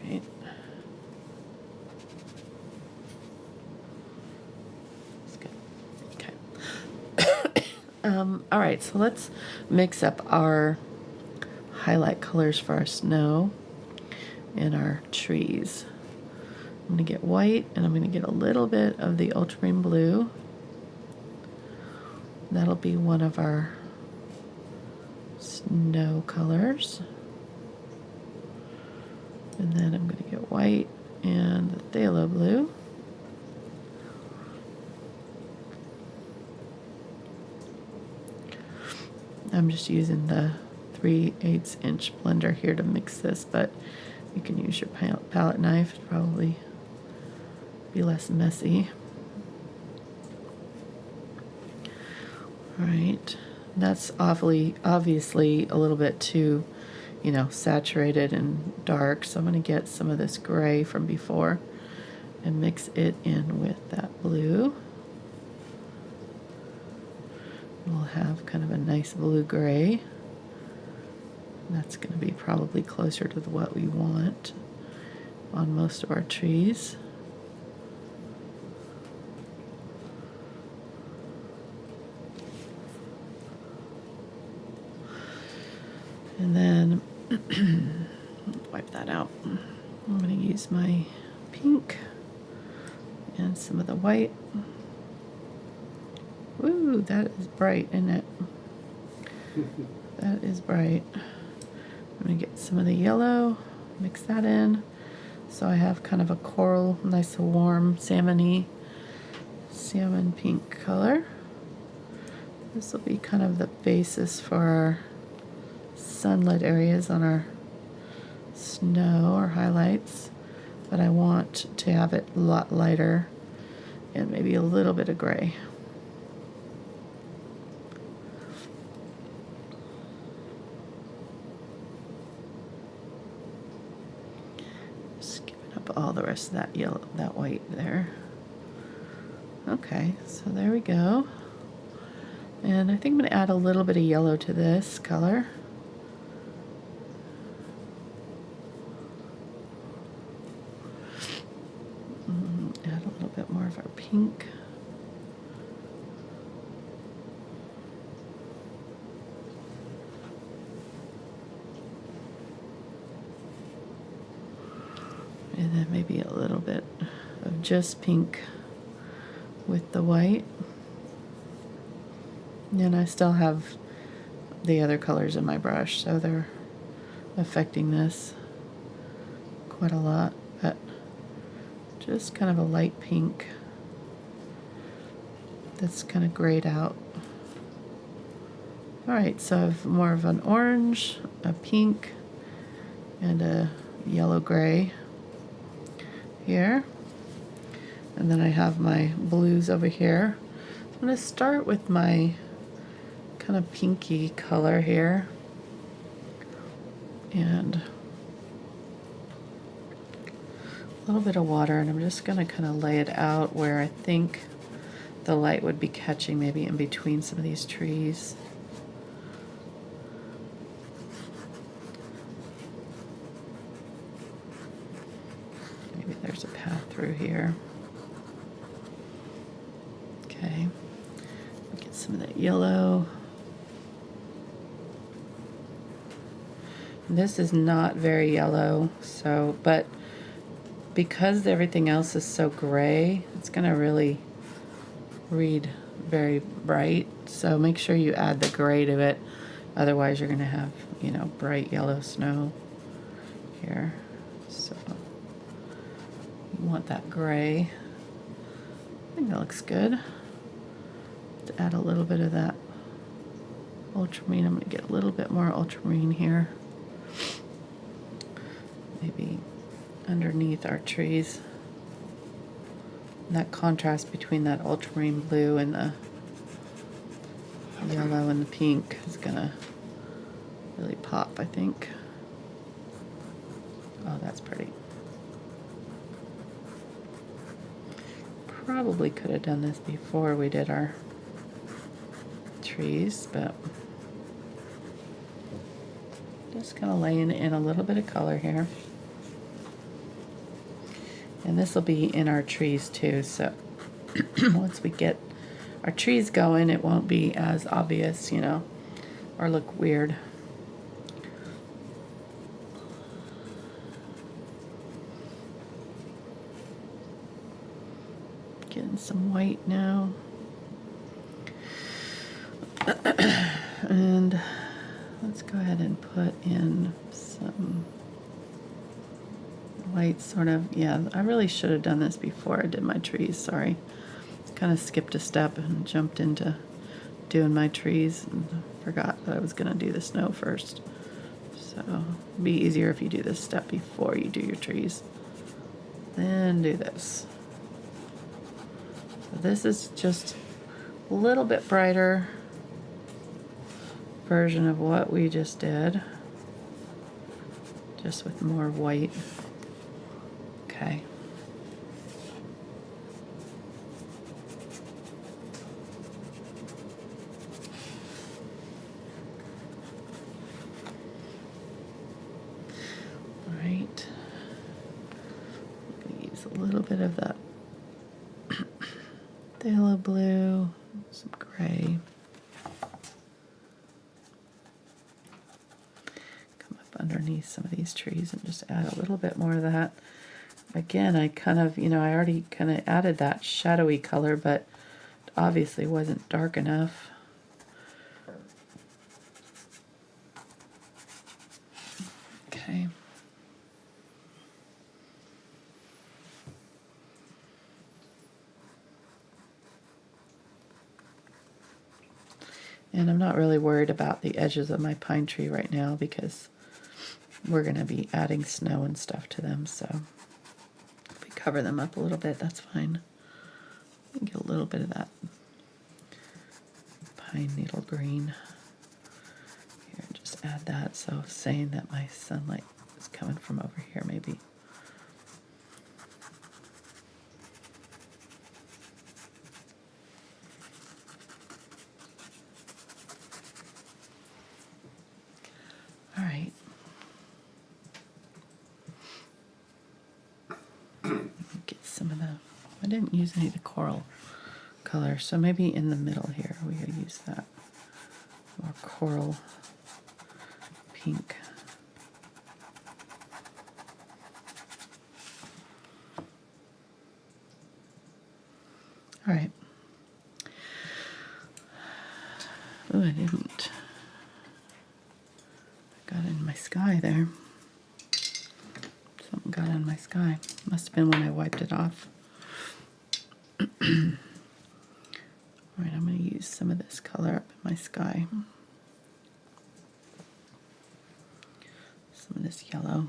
Right. That's good. Okay. All right, so let's mix up our highlight colors for our snow and our trees. I'm going to get white, and I'm going to get a little bit of the ultramarine blue. That'll be one of our snow colors. And then I'm going to get white and the phthalo blue. I'm just using the 3/8 inch blender here to mix this, but you can use your palette knife to probably be less messy. All right, that's obviously a little bit too, saturated and dark, so I'm going to get some of this gray from before and mix it in with that blue. We'll have kind of a nice blue-gray. That's going to be probably closer to what we want on most of our trees. And then wipe that out. I'm going to use my pink and some of the white. Ooh, that is bright, isn't it? That is bright. I'm going to get some of the yellow, mix that in. So I have kind of a coral, nice warm salmon pink color. This will be kind of the basis for our sunlit areas on our snow or highlights, but I want to have it a lot lighter and maybe a little bit of gray. Skipping up all the rest of that yellow, that white there. Okay, so there we go. And I think I'm going to add a little bit of yellow to this color. Add a little bit more of our pink. And then maybe a little bit of just pink with the white. And I still have the other colors in my brush, so they're affecting this quite a lot, but just kind of a light pink that's kind of grayed out. All right, so I have more of an orange, a pink, and a yellow-gray here. And then I have my blues over here. I'm going to start with my kind of pinky color here. And a little bit of water, and I'm just going to kind of lay it out where I think the light would be catching, maybe in between some of these trees. Maybe there's a path through here. Okay, get some of that yellow. This is not very yellow, so, but because everything else is so gray, it's going to really read very bright. So make sure you add the gray to it. Otherwise, you're going to have, bright yellow snow here. So you want that gray. I think that looks good. To add a little bit of that ultramarine, I'm going to get a little bit more ultramarine here. Maybe underneath our trees. And that contrast between that ultramarine blue and yellow and the pink is gonna really pop, I think. Oh, that's pretty. Probably could have done this before we did our trees, but just kind of laying in a little bit of color here. And this will be in our trees too, so once we get our trees going, it won't be as obvious, you know, or look weird. Getting some white now. And let's go ahead and put in some white, sort of. Yeah, I really should have done this before I did my trees, sorry. Kind of skipped a step and jumped into doing my trees and forgot that I was going to do the snow first. So it'd be easier if you do this step before you do your trees. Then do this. So this is just a little bit brighter version of what we just did, just with more white. Okay. All right. I'm going to use a little bit of that phthalo blue, some gray. Underneath some of these trees and just add a little bit more of that. Again, I kind of, you know, I already kind of added that shadowy color, but it obviously wasn't dark enough. Okay. And I'm not really worried about the edges of my pine tree right now because we're going to be adding snow and stuff to them, so if we cover them up a little bit, that's fine. Get a little bit of that pine needle green here, just add that, so saying that my sunlight is coming from over here maybe. All right. Get some of the, I didn't use any of the coral color, so maybe in the middle here we could use that more coral pink. All right. Oh, I didn't. I got in my sky there. Something got on my sky. Must have been when I wiped it off. All right, I'm going to use some of this color up in my sky. Some of this yellow.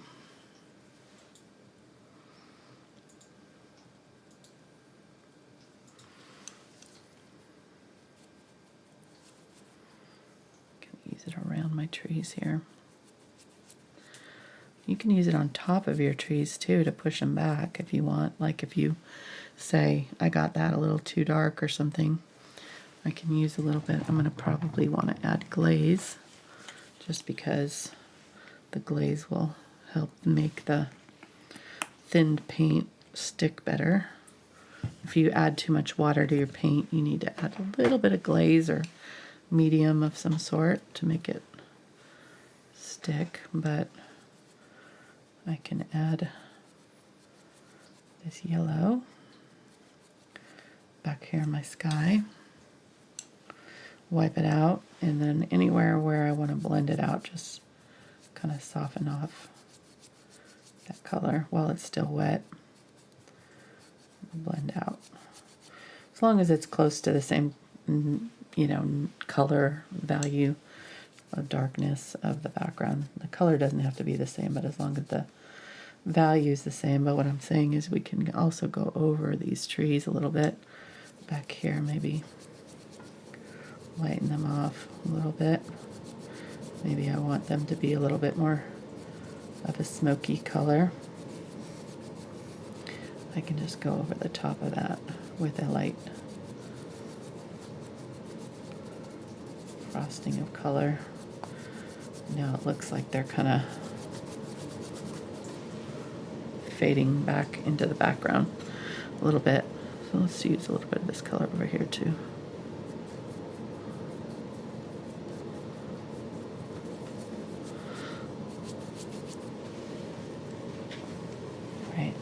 Can use it around my trees here. You can use it on top of your trees too to push them back if you want. Like if you say, I got that a little too dark or something, I can use a little bit. I'm going to probably want to add glaze just because the glaze will help make the thinned paint stick better. If you add too much water to your paint, you need to add a little bit of glaze or medium of some sort to make it stick, but I can add this yellow back here in my sky, wipe it out, and then anywhere where I want to blend it out, just kind of soften off that color while it's still wet. Blend out. As long as it's close to the same, you know, color value of darkness of the background. The color doesn't have to be the same, but as long as the value is the same. But what I'm saying is we can also go over these trees a little bit back here, maybe lighten them off a little bit. Maybe I want them to be a little bit more of a smoky color. I can just go over the top of that with a light frosting of color. Now it looks like they're kind of fading back into the background a little bit. So let's use a little bit of this color over here too. Right.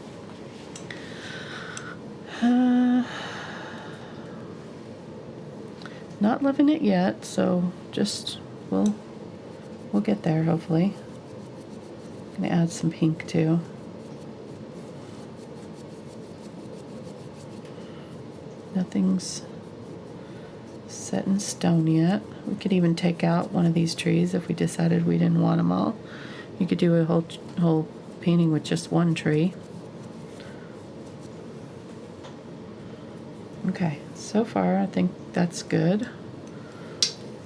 Not loving it yet, so just we'll get there hopefully. Gonna add some pink too. Nothing's set in stone yet. We could even take out one of these trees if we decided we didn't want them all. You could do a whole painting with just one tree. Okay, so far I think that's good.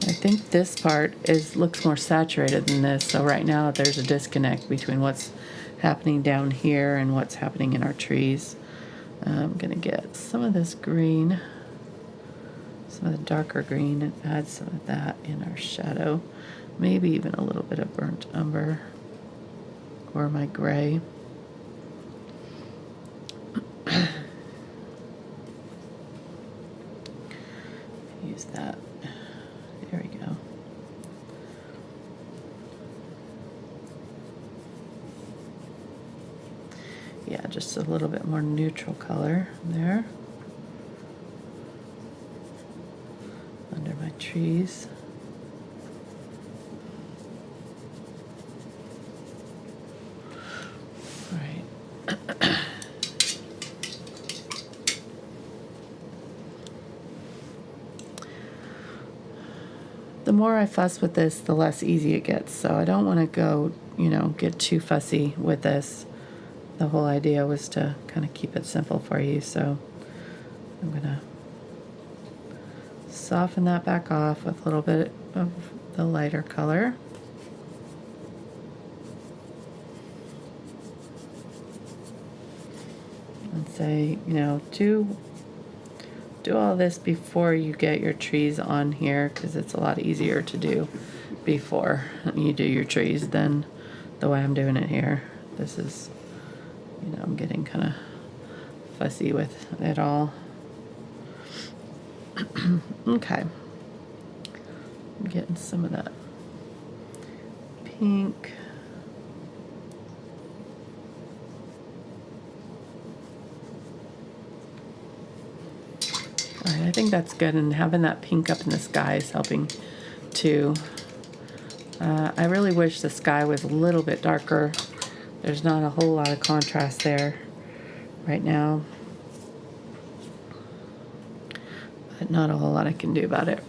I think this part looks more saturated than this, so right now there's a disconnect between what's happening down here and what's happening in our trees. I'm gonna get some of this green, some of the darker green, and add some of that in our shadow. Maybe even a little bit of burnt umber or my gray. Use that. There we go. Yeah, just a little bit more neutral color there. Under my trees. All right. The more I fuss with this, the less easy it gets. So I don't want to go, get too fussy with this. The whole idea was to kind of keep it simple for you. So I'm going to soften that back off with a little bit of the lighter color. And say, do all this before you get your trees on here, because it's a lot easier to do before you do your trees than the way I'm doing it here. This is, I'm getting kind of fussy with it all. Okay. I'm getting some of that pink. All right, I think that's good, and having that pink up in the sky is helping too. I really wish the sky was a little bit darker. There's not a whole lot of contrast there right now, but not a whole lot I can do about it.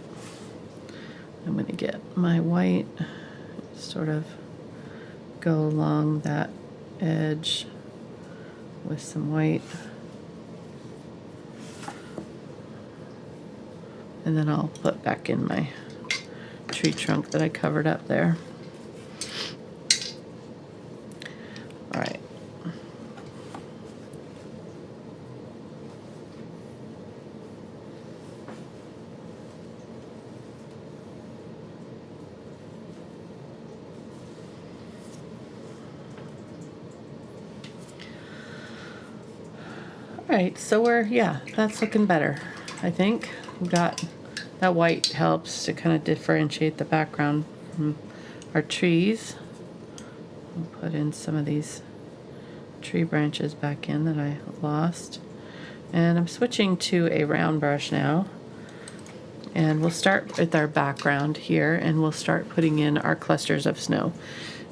I'm going to get my white, sort of go along that edge with some white. And then I'll put back in my tree trunk that I covered up there. All right. All right, so that's looking better, I think. We got that white helps to kind of differentiate the background from our trees. I'll put in some of these tree branches back in that I lost. And I'm switching to a round brush now. And we'll start with our background here, and we'll start putting in our clusters of snow.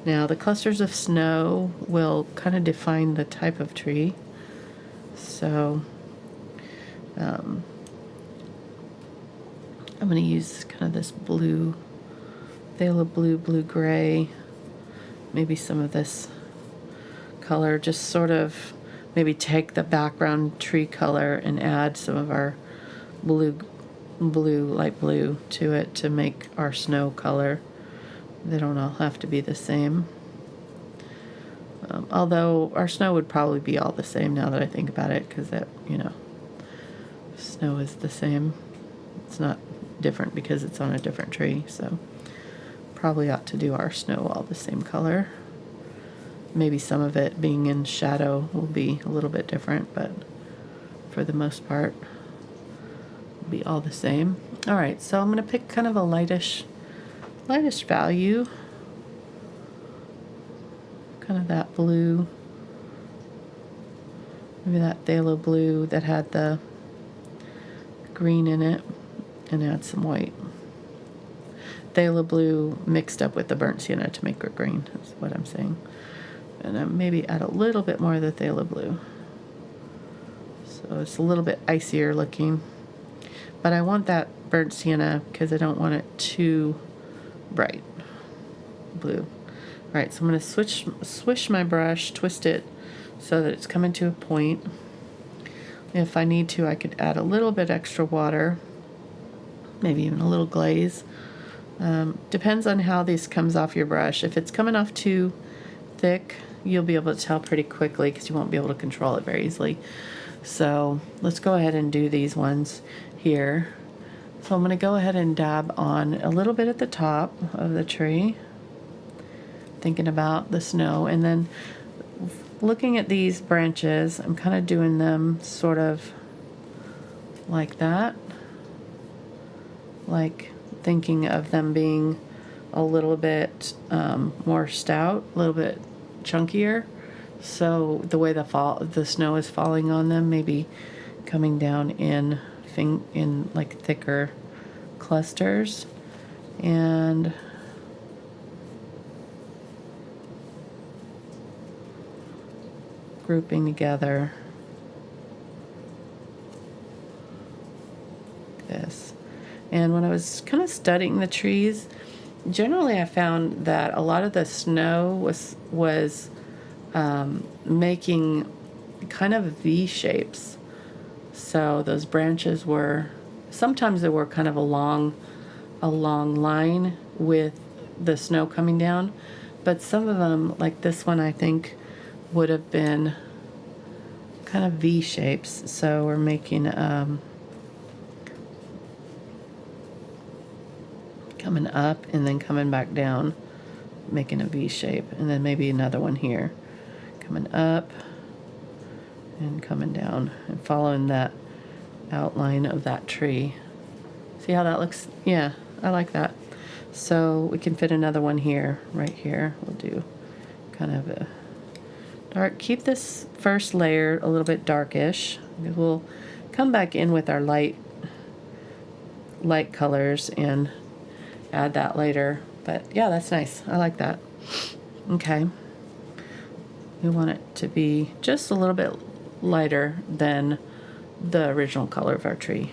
Now, the clusters of snow will kind of define the type of tree. So, I'm going to use kind of this blue, phthalo blue, blue-gray, maybe some of this color, just sort of maybe take the background tree color and add some of our blue blue, light blue to it to make our snow color. They don't all have to be the same. Although our snow would probably be all the same now that I think about it, because that, you know, snow is the same. It's not different because it's on a different tree, so probably ought to do our snow all the same color. Maybe some of it being in shadow will be a little bit different, but for the most part, it'll be all the same. All right, so I'm gonna pick kind of a lightish value, kind of that blue, maybe that phthalo blue that had the green in it, and add some white. Phthalo blue mixed up with the burnt sienna to make it green, is what I'm saying. And then maybe add a little bit more of the phthalo blue. So it's a little bit icier looking. But I want that burnt sienna because I don't want it too bright blue. All right, so I'm going to swish my brush, twist it so that it's coming to a point. If I need to, I could add a little bit extra water, maybe even a little glaze. Depends on how this comes off your brush. If it's coming off too thick, you'll be able to tell pretty quickly because you won't be able to control it very easily. So let's go ahead and do these ones here. So I'm going to go ahead and dab on a little bit at the top of the tree, thinking about the snow, and then looking at these branches, I'm kind of doing them sort of like that, like thinking of them being a little bit more stout, a little bit chunkier. So the way the snow is falling on them, maybe coming down in like thicker clusters, and grouping together like this. And when I was kind of studying the trees, generally I found that a lot of the snow was making kind of V shapes. So those branches sometimes they were kind of a long line with the snow coming down, but some of them, like this one, I think would have been kind of V shapes. So we're making coming up and then coming back down, making a V shape, and then maybe another one here, coming up and coming down and following that outline of that tree. See how that looks? Yeah, I like that. So we can fit another one here, right here. We'll do kind of a dark. Keep this first layer a little bit darkish. We'll come back in with our light colors and add that later. But yeah, that's nice. I like that. Okay. We want it to be just a little bit lighter than the original color of our tree.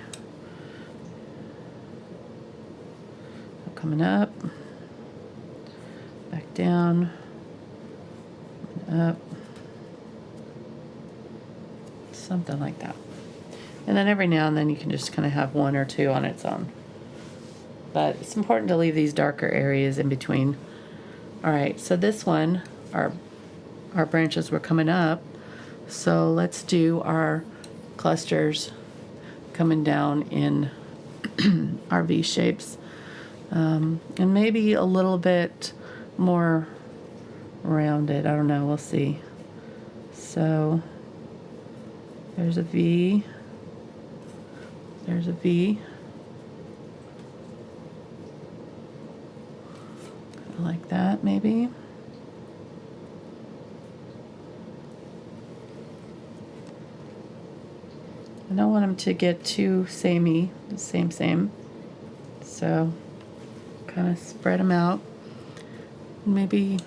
So coming up, back down, up, something like that. And then every now and then you can just kind of have one or two on its own. But it's important to leave these darker areas in between. All right, so this one, our branches were coming up. So let's do our clusters coming down in our V shapes. And maybe a little bit more rounded. I don't know, we'll see. So there's a V. There's a V. Like that, maybe. I don't want them to get too samey, same. So kind of spread them out. Maybe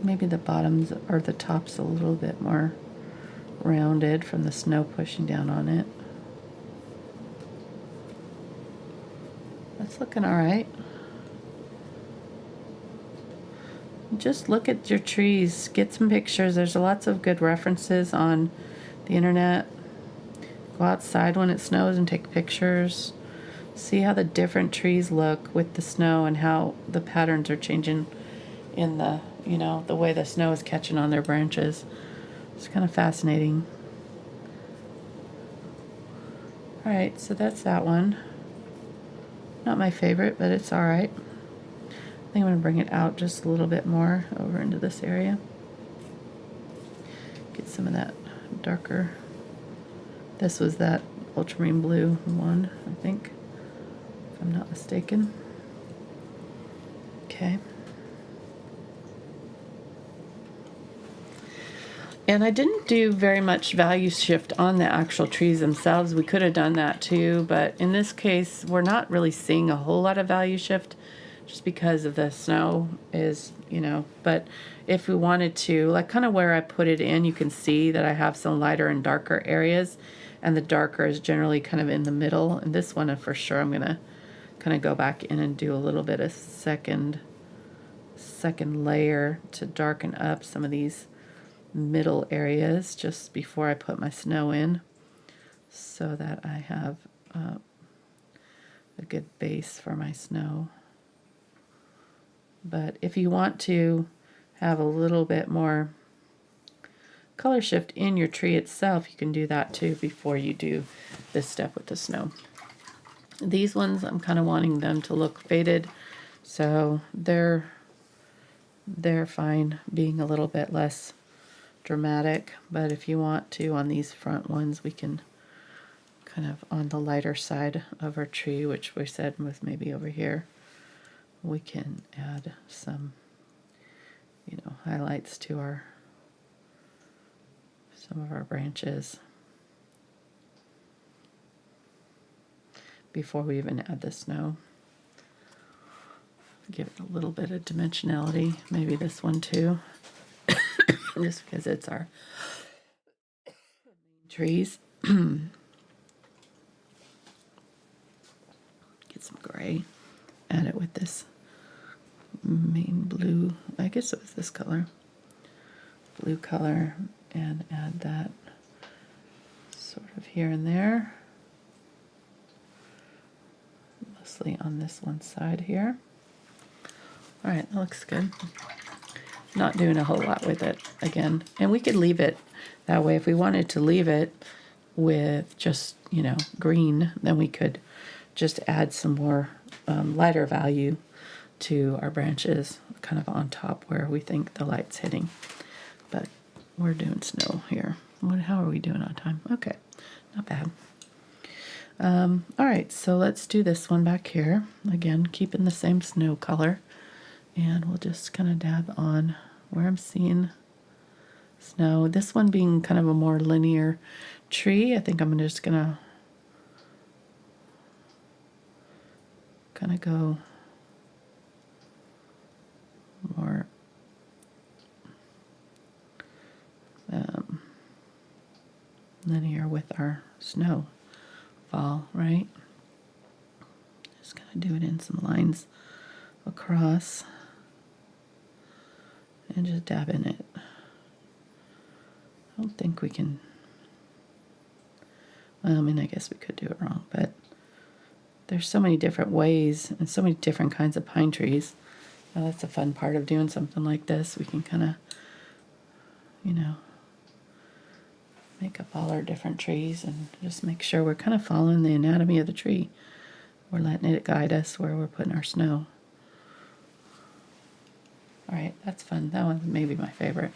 the bottoms or the tops a little bit more rounded from the snow pushing down on it. That's looking all right. just look at your trees, get some pictures. There's lots of good references on the internet. Go outside when it snows and take pictures. See how the different trees look with the snow and how the patterns are changing in the, the way the snow is catching on their branches. It's kind of fascinating. All right, so that's that one. Not my favorite, but it's all right. I think I'm going to bring it out just a little bit more over into this area. Get some of that darker. This was that ultramarine blue one, I think, if I'm not mistaken. Okay. And I didn't do very much value shift on the actual trees themselves. We could have done that too, but in this case, we're not really seeing a whole lot of value shift just because of the snow is, but if we wanted to, like kind of where I put it in, you can see that I have some lighter and darker areas, and the darker is generally kind of in the middle. And this one, for sure, I'm going to kind of go back in and do a little bit of second layer to darken up some of these middle areas just before I put my snow in, so that I have a good base for my snow. But if you want to have a little bit more color shift in your tree itself, you can do that too before you do this step with the snow. These ones, I'm kind of wanting them to look faded, so they're fine being a little bit less dramatic. But if you want to, on these front ones, we can kind of on the lighter side of our tree, which we said was maybe over here, we can add some, highlights to some of our branches before we even add the snow. Give it a little bit of dimensionality, maybe this one too, just because it's our trees. Get some gray, add it with this main blue, I guess it was this color, blue color, and add that sort of here and there, mostly on this one side here. All right, that looks good. Not doing a whole lot with it again, and we could leave it that way if we wanted to leave it with just green, then we could just add some more lighter value to our branches kind of on top where we think the light's hitting. But we're doing snow here. How are we doing on time? Okay, not bad. All right, so let's do this one back here. Again, keeping the same snow color. And we'll just kind of dab on where I'm seeing snow. This one being kind of a more linear tree, I think I'm just going to kind of go more linear with our snow fall, right? Just going to do it in some lines across and just dab in it. I don't think we can, well, I mean, I guess we could do it wrong, but there's so many different ways and so many different kinds of pine trees. Now, that's a fun part of doing something like this. We can kind of, make up all our different trees and just make sure we're kind of following the anatomy of the tree. We're letting it guide us where we're putting our snow. All right, that's fun. That one may be my favorite.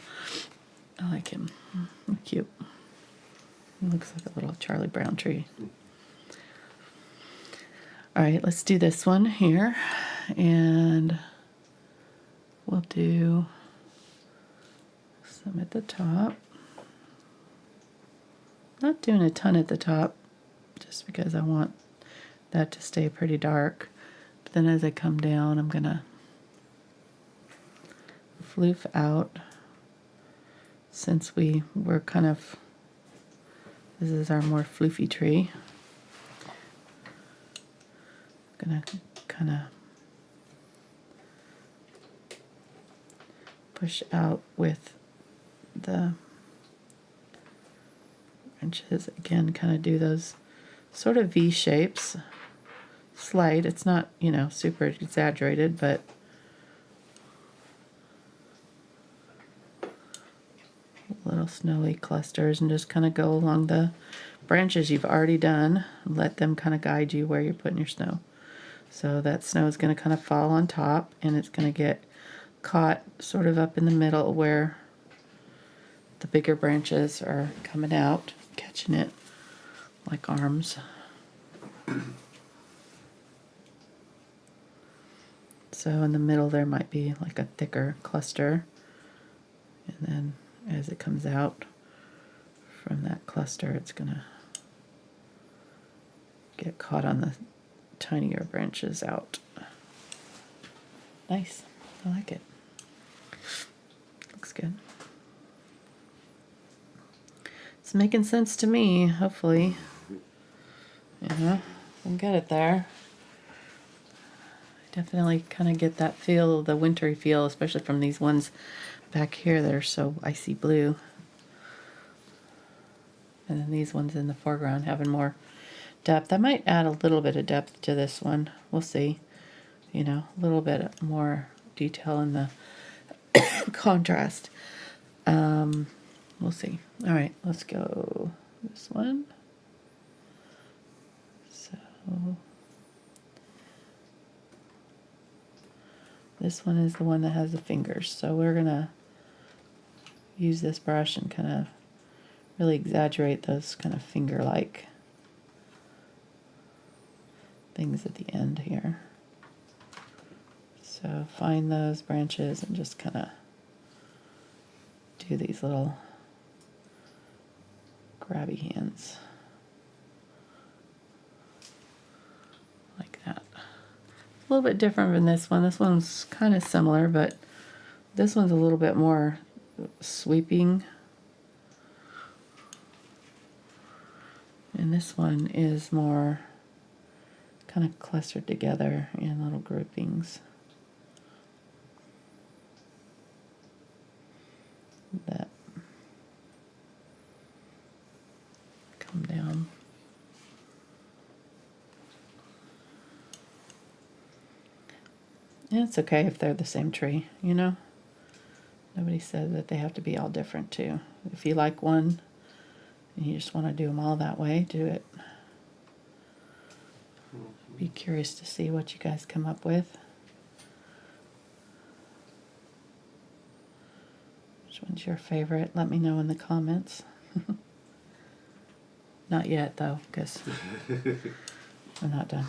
I like him. He's cute. He looks like a little Charlie Brown tree. All right, let's do this one here. And we'll do some at the top. Not doing a ton at the top, just because I want that to stay pretty dark. But then as I come down, I'm going to floof out, since we were kind of, this is our more floofy tree. I'm going to kind of push out with the branches. Again, kind of do those sort of V shapes. Slight, it's not, you know, super exaggerated, but little snowy clusters, and just kind of go along the branches you've already done. Let them kind of guide you where you're putting your snow. So that snow is going to kind of fall on top, and it's going to get caught sort of up in the middle where the bigger branches are coming out, catching it like arms. So in the middle there might be like a thicker cluster, and then as it comes out from that cluster, it's gonna get caught on the tinier branches out. Nice, I like it. Looks good. It's making sense to me, hopefully. Yeah, we'll get it there. Definitely kind of get that feel, the wintry feel, especially from these ones back here that are so icy blue. And then these ones in the foreground having more depth. I might add a little bit of depth to this one. We'll see. You know, a little bit more detail in the contrast. We'll see. All right, let's go this one. So this one is the one that has the fingers. So we're gonna use this brush and kind of really exaggerate those kind of finger-like things at the end here. So find those branches and just kind of do these little grabby hands like that. A little bit different than this one. This one's kind of similar, but this one's a little bit more sweeping. And this one is more kind of clustered together in little groupings. That come down. And it's okay if they're the same tree, you know? Nobody said that they have to be all different too. If you like one and you just want to do them all that way, do it. Be curious to see what you guys come up with. Which one's your favorite? Let me know in the comments. Not yet though, because we're not done.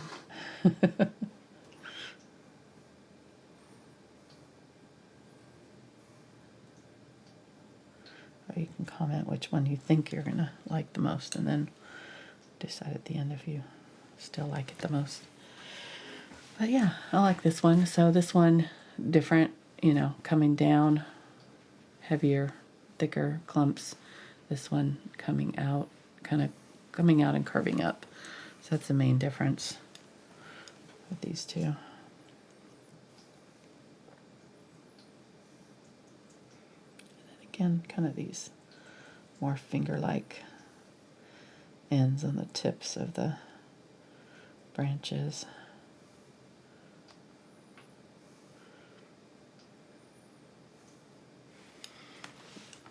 Or you can comment which one you think you're gonna like the most, and then decide at the end if you still like it the most. But yeah, I like this one. So this one, different, you know, coming down, heavier, thicker clumps. This one coming out, kind of coming out and curving up. So that's the main difference with these two. And then again, kind of these more finger-like ends on the tips of the branches.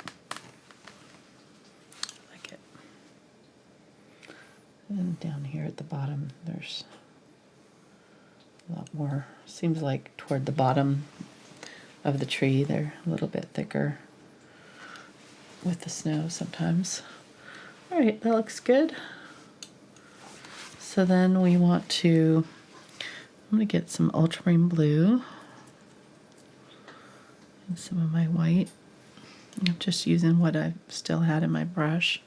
I like it. And down here at the bottom, there's a lot more. Seems like toward the bottom of the tree, they're a little bit thicker with the snow sometimes. All right, that looks good. So then we want to, I'm going to get some Ultramarine Blue and some of my white. I'm just using what I still had in my brush.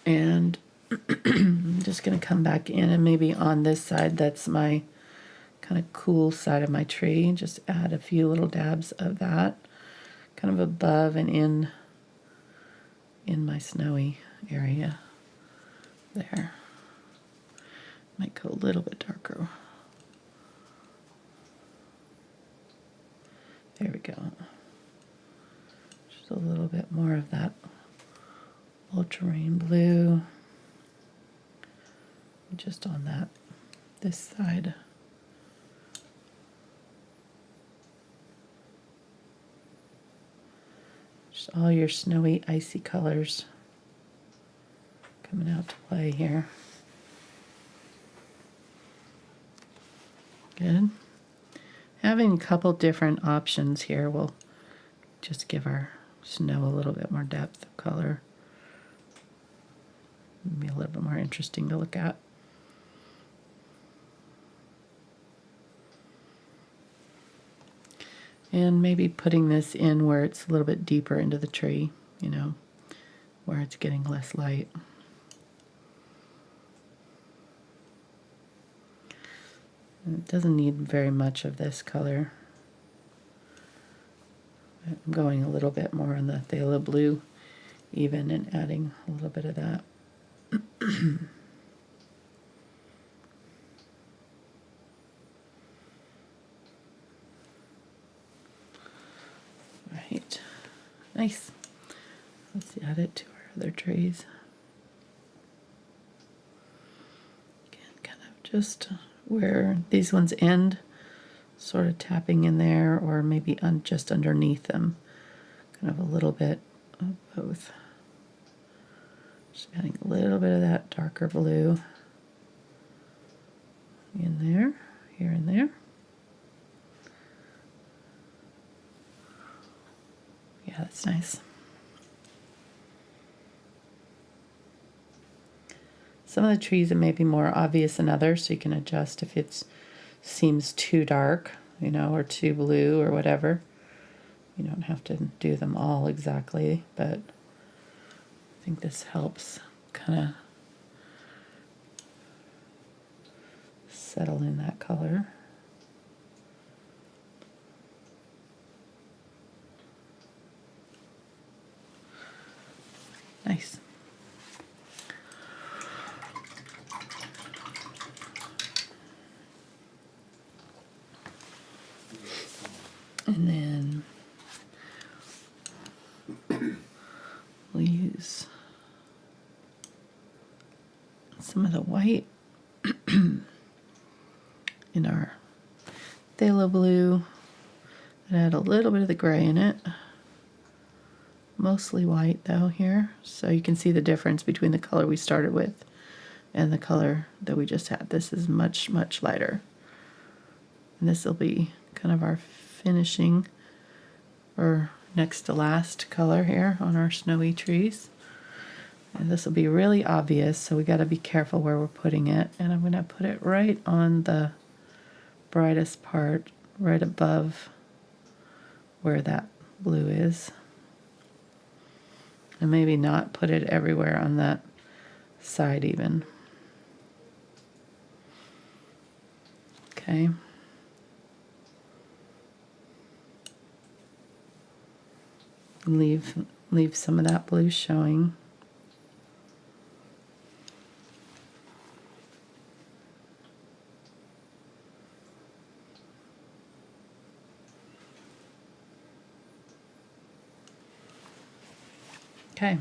And I'm just going to come back in and maybe on this side, that's my kind of cool side of my tree, just add a few little dabs of that kind of above and in my snowy area there. Might go a little bit darker. There we go. a little bit more of that ultramarine blue just on this side. Just all your snowy, icy colors coming out to play here. Good. Having a couple different options here will just give our snow a little bit more depth of color. Be a little bit more interesting to look at. And maybe putting this in where it's a little bit deeper into the tree, you know, where it's getting less light. And it doesn't need very much of this color. I'm going a little bit more on the phthalo blue even and adding a little bit of that. Right. Nice. Let's add it to our other trees. Again, kind of just where these ones end, sort of tapping in there, or maybe just underneath them. Kind of a little bit of both. Just adding a little bit of that darker blue in there, here and there. Yeah, that's nice. Some of the trees it may be more obvious than others, so you can adjust if it seems too dark, you know, or too blue or whatever. You don't have to do them all exactly, but I think this helps kind of settle in that color. Nice. And then we'll use some of the white in our phthalo blue and add a little bit of the gray in it. Mostly white though here, so you can see the difference between the color we started with and the color that we just had. This is much, much lighter. And this will be kind of our finishing or next to last color here on our snowy trees. And this will be really obvious, so we got to be careful where we're putting it. And I'm going to put it right on the brightest part, right above where that blue is. And maybe not put it everywhere on that side even. Okay. Leave some of that blue showing. Okay.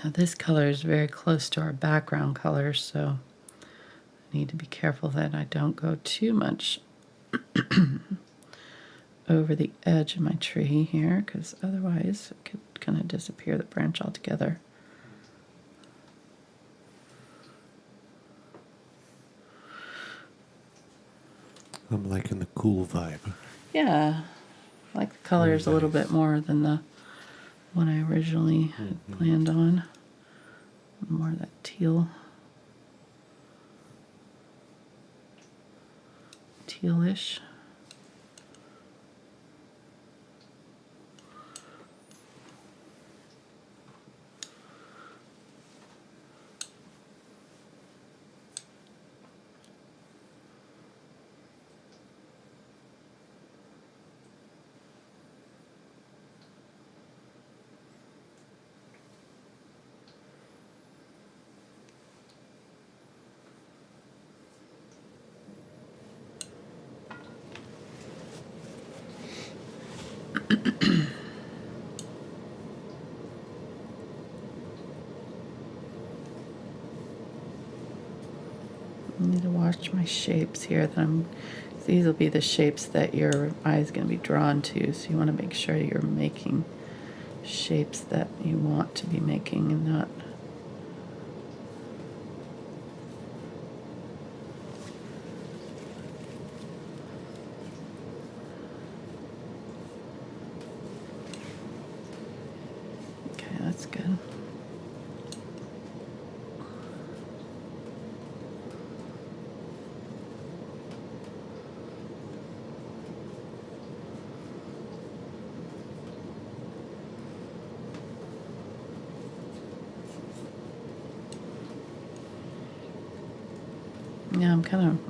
Now this color is very close to our background color, so I need to be careful that I don't go too much over the edge of my tree here, because otherwise it could kind of disappear the branch altogether. I'm liking the cool vibe. Yeah, I like the colors a little bit more than the one I originally had planned on. More of that tealish. need to watch my shapes here. These will be the shapes that your eye is going to be drawn to. So you want to make sure you're making shapes that you want to be making and not. Okay, that's good. Yeah,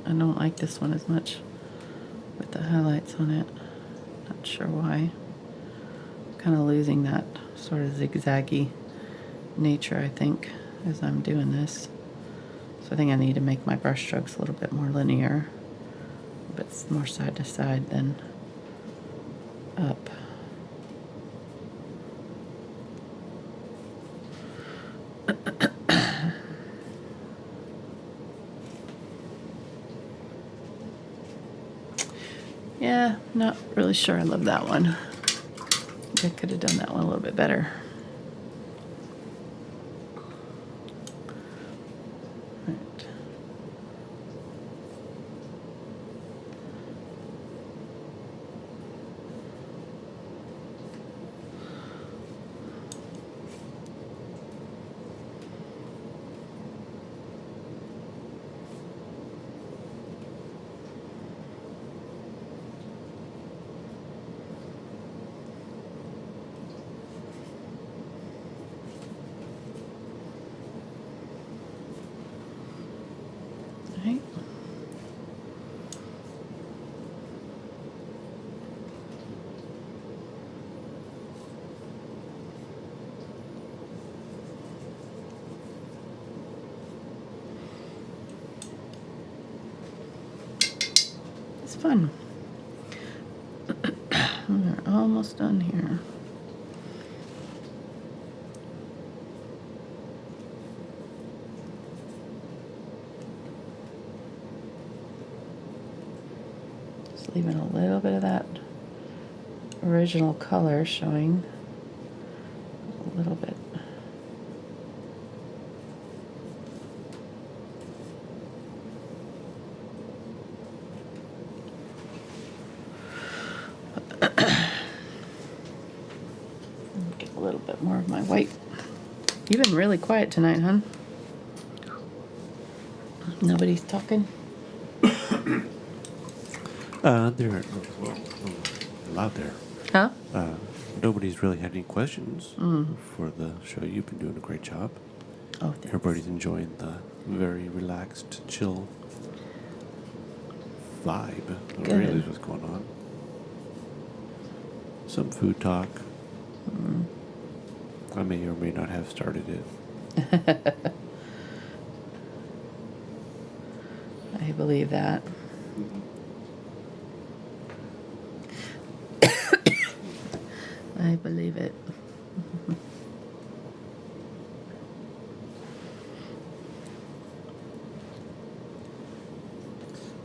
I don't like this one as much with the highlights on it. Not sure why. Kind of losing that sort of zigzaggy nature, I think, as I'm doing this. So I think I need to make my brush strokes a little bit more linear, a bit more side to side than up. Yeah, not really sure I love that one. I think I could have done that one a little bit better. Right. Right. It's fun. We're almost done here. Just leaving a little bit of that original color showing a little bit. Get a little bit more of my white. You've been really quiet tonight, hon. Nobody's talking. They're loud there. Huh? Nobody's really had any questions for the show. You've been doing a great job. Oh, thanks. Everybody's enjoying the very relaxed, chill vibe. That Good. really is what's going on. Some food talk. I may or may not have started it. I believe that. I believe it.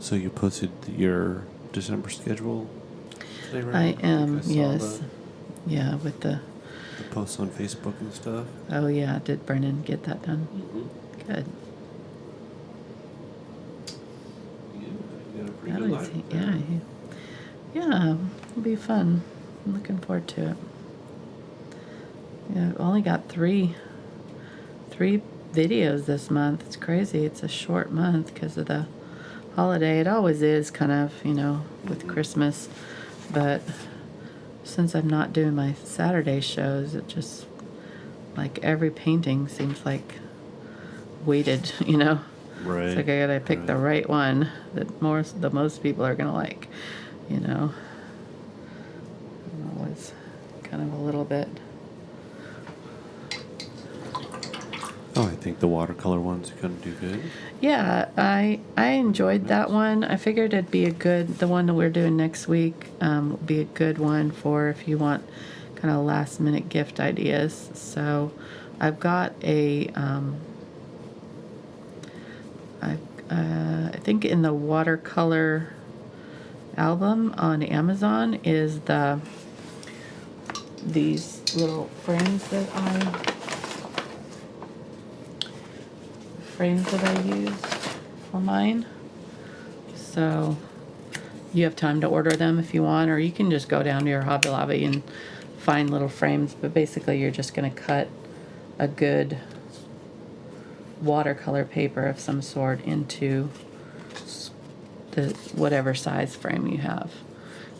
So you posted your December schedule today, right? I am, I saw yes. Yeah, with the posts on Facebook and stuff. oh yeah, did Brennan get that done? Good. Yeah, you got a pretty That good was, lineup yeah, there. yeah, it'll be fun. I'm looking forward to it. Yeah, I've only got three videos this month. It's crazy. It's a short month because of the holiday. It always is kind of, with Christmas. But since I'm not doing my Saturday shows, it just, like, every painting seems like weighted, Right. It's like I gotta pick the right one that the most people are gonna like, I'm always kind of a little bit. Oh, I think the watercolor one's going to do good. Yeah, I enjoyed that one. I figured it'd be the one that we're doing next week would be a good one for if you want kind of last minute gift ideas. So I've got I think in the watercolor album on Amazon is these little frames that I used for mine. So you have time to order them if you want, or you can just go down to your Hobby Lobby and find little frames, but basically you're just going to cut a good watercolor paper of some sort into the whatever size frame you have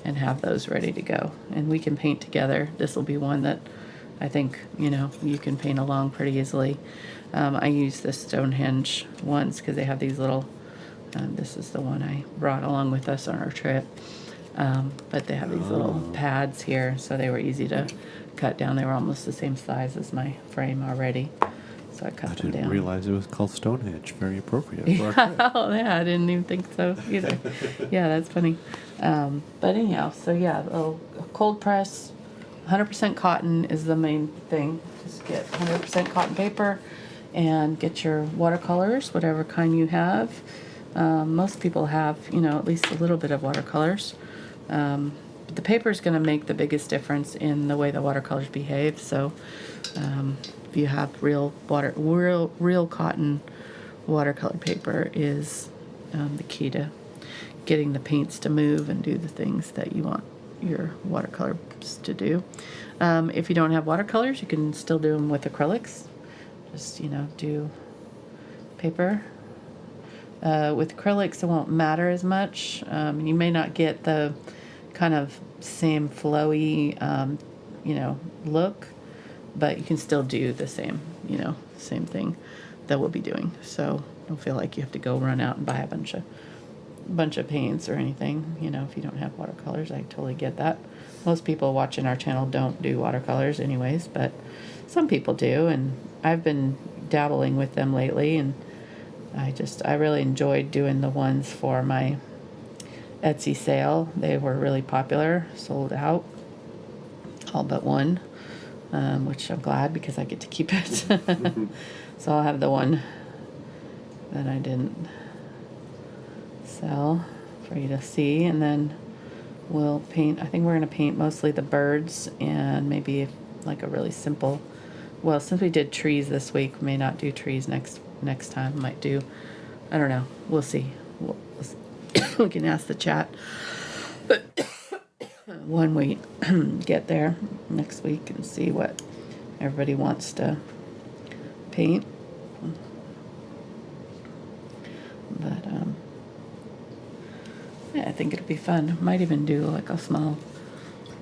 and have those ready to go. And we can paint together. This will be one that I think, you can paint along pretty easily. I used the Stonehenge ones because they have these little, this is the one I brought along with us on our trip. But they have these little pads here, so they were easy to cut down. They were almost the same size as my frame already. So I cut them down. I didn't realize it was called Stonehenge. Very appropriate for our trip. Oh, yeah, I didn't even think so either. Yeah, that's funny. But anyhow, so yeah, a cold press, 100% cotton is the main thing. Just get 100% cotton paper and get your watercolors, whatever kind you have. Most people have, at least a little bit of watercolors. But the paper is going to make the biggest difference in the way the watercolors behave. So if you have real cotton watercolor paper is the key to getting the paints to move and do the things that you want your watercolors to do. If you don't have watercolors, you can still do them with acrylics. Just, do paper. With acrylics, it won't matter as much. You may not get the kind of same flowy, look, but you can still do the same, same thing that we'll be doing. So don't feel like you have to go run out and buy a bunch of paints or anything, if you don't have watercolors. I totally get that. Most people watching our channel don't do watercolors anyways, but some people do, and I've been dabbling with them lately, and I really enjoyed doing the ones for my Etsy sale. They were really popular, sold out, all but one, which I'm glad because I get to keep it. So I'll have the one that I didn't sell for you to see, and then we'll paint. I think we're going to paint mostly the birds and maybe like a really simple, well, since we did trees this week, we may not do trees next time. Might do, I don't know, we'll see. We can ask the chat when we get there next week and see what everybody wants to paint. But yeah, I think it'll be fun. Might even do like a small,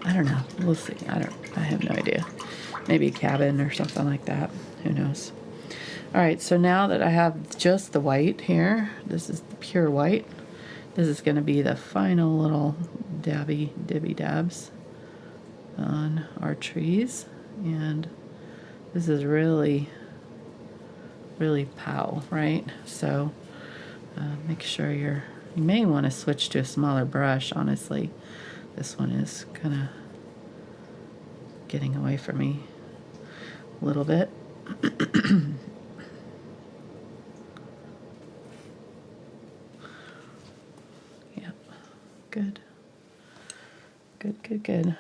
I don't know, we'll see. I have no idea. Maybe a cabin or something like that. Who knows? All right, so now that I have just the white here, this is the pure white. This is going to be the final little dibby dabs on our trees. And this is really, really pow, right? So make sure you may want to switch to a smaller brush, honestly. This one is kind of getting away from me a little bit. Yeah, good. Good.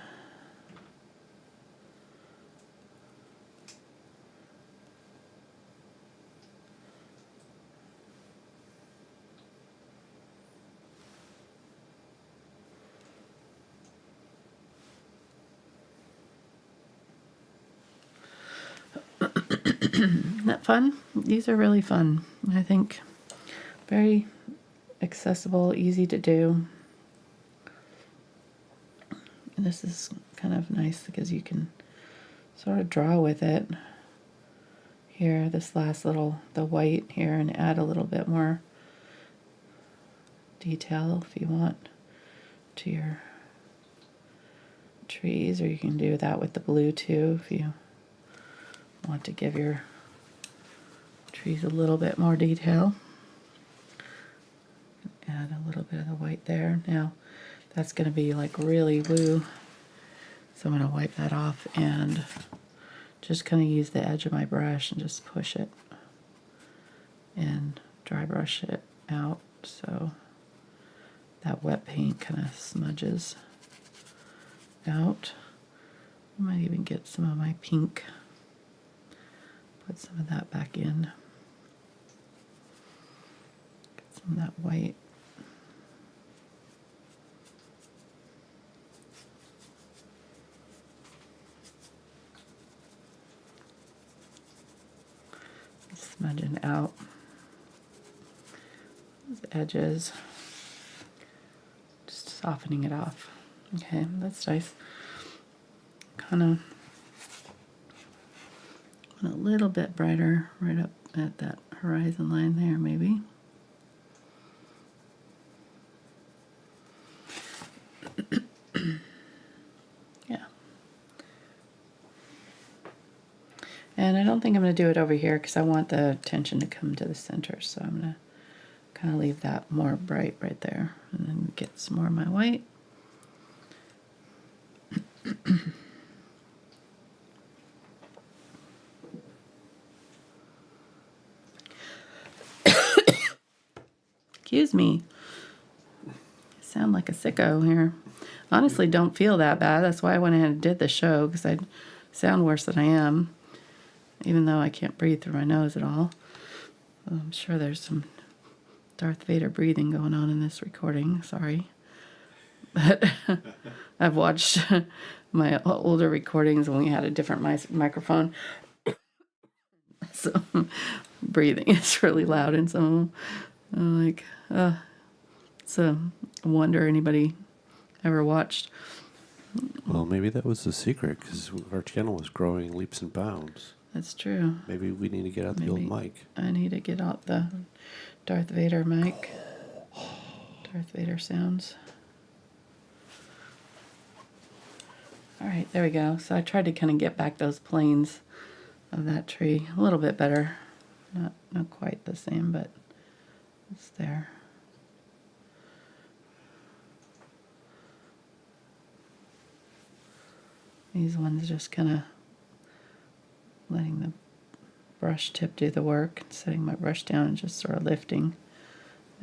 Isn't that fun? These are really fun. I think very accessible, easy to do. And this is kind of nice because you can sort of draw with it. Here, this last little, the white here, and add a little bit more detail if you want to your trees, or you can do that with the blue too if you want to give your trees a little bit more detail. Add a little bit of the white there. Now that's going to be like really blue, so I'm going to wipe that off and just kind of use the edge of my brush and just push it and dry brush it out so that wet paint kind of smudges out. I might even get some of my pink, put some of that back in. Get some of that white. Smudging out those edges, just softening it off. Okay, that's nice. Kind of want a little bit brighter right up at that horizon line there, maybe. Yeah. And I don't think I'm going to do it over here because I want the tension to come to the center. So I'm going to kind of leave that more bright right there. And then get some more of my white. Excuse me. I sound like a sicko here. Honestly, don't feel that bad. That's why I went ahead and did the show, because I sound worse than I am. Even though I can't breathe through my nose at all. I'm sure there's some Darth Vader breathing going on in this recording. Sorry. But I've watched my older recordings when we had a different microphone. So breathing is really loud in some of them. I'm like, it's a wonder anybody ever watched. Well, maybe that was the secret, because our channel was growing leaps and bounds. That's true. Maybe we need to get out the old mic. I need to get out the Darth Vader mic. Darth Vader sounds. All right, there we go. So I tried to kind of get back those planes of that tree a little bit better. Not quite the same, but it's there. These ones just kind of letting the brush tip do the work, setting my brush down and just sort of lifting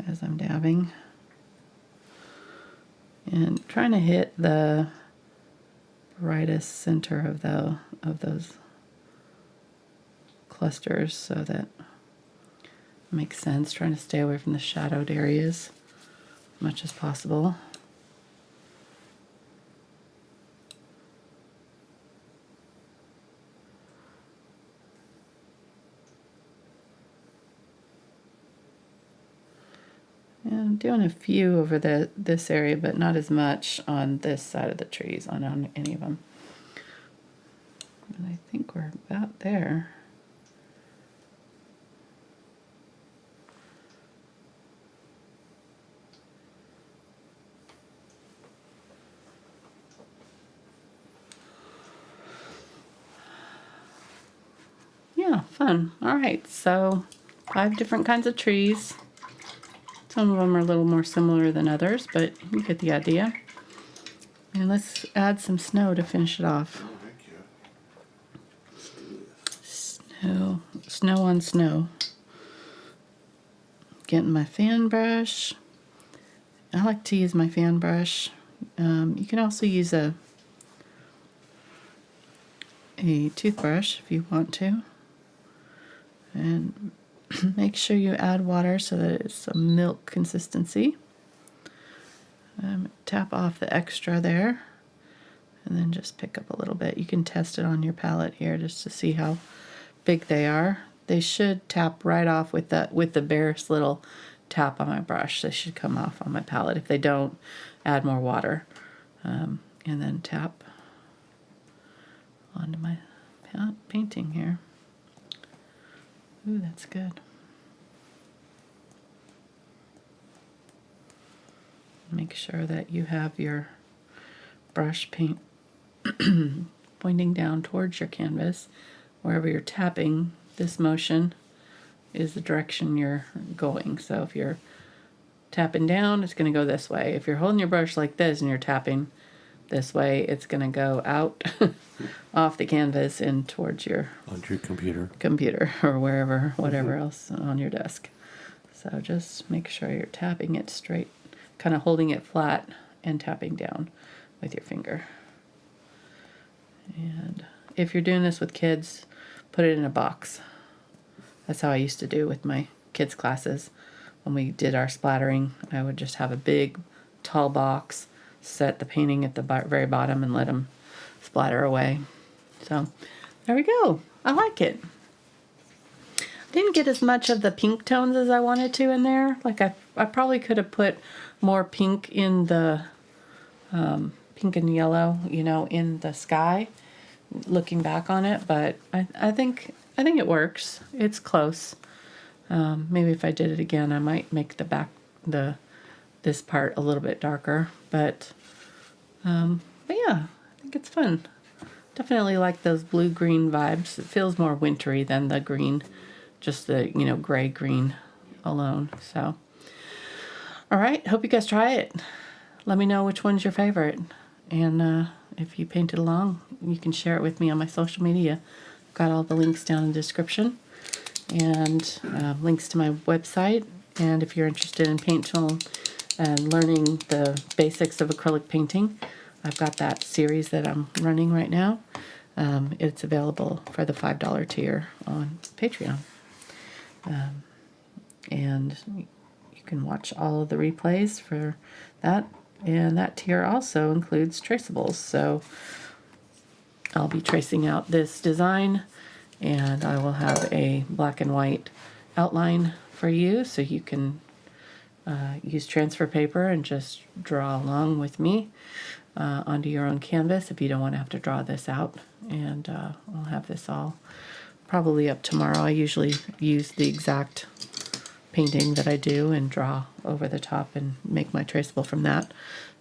as I'm dabbing. And trying to hit the brightest center of those clusters so that it makes sense. Trying to stay away from the shadowed areas as much as possible. And I'm doing a few over this area, but not as much on this side of the trees, on any of them. And I think we're about there. Yeah, fun. All right, so 5 different kinds of trees. Some of them are a little more similar than others, but you get the idea. And let's add some snow to finish it off. Snow on snow. Getting my fan brush. I like to use my fan brush. You can also use a toothbrush if you want to. And make sure you add water so that it's a milk consistency. Tap off the extra there and then just pick up a little bit. You can test it on your palette here just to see how big they are. They should tap right off with the barest little tap on my brush. They should come off on my palette. If they don't, add more water and then tap onto my painting here. Ooh, that's good. Make sure that you have your brush paint pointing down towards your canvas. Wherever you're tapping, this motion is the direction you're going. So if you're tapping down, it's going to go this way. If you're holding your brush like this and you're tapping this way, it's going to go out off the canvas and towards your onto your computer or wherever, whatever else on your desk. So just make sure you're tapping it straight, kind of holding it flat and tapping down with your finger. And if you're doing this with kids, put it in a box. That's how I used to do with my kids' classes. When we did our splattering, I would just have a big, tall box, set the painting at the very bottom, and let them splatter away. So there we go. I like it. Didn't get as much of the pink tones as I wanted to in there. Like I probably could have put more pink in the pink and yellow, you know, in the sky. Looking back on it, but I think it works. It's close. Maybe if I did it again, I might make this part a little bit darker. But yeah, I think it's fun. Definitely like those blue-green vibes. It feels more wintry than the green, just the, you know, gray-green alone. So, all right, hope you guys try it. Let me know which one's your favorite. And if you painted along, you can share it with me on my social media. Got all the links down in the description. And links to my website. And if you're interested in paint tool and learning the basics of acrylic painting, I've got that series that I'm running right now. It's available for the $5 tier on Patreon. And you can watch all of the replays for that. And that tier also includes traceables. So I'll be tracing out this design, and I will have a black and white outline for you so you can use transfer paper and just draw along with me onto your own canvas if you don't want to have to draw this out. And I'll have this all probably up tomorrow. I usually use the exact painting that I do and draw over the top and make my traceable from that,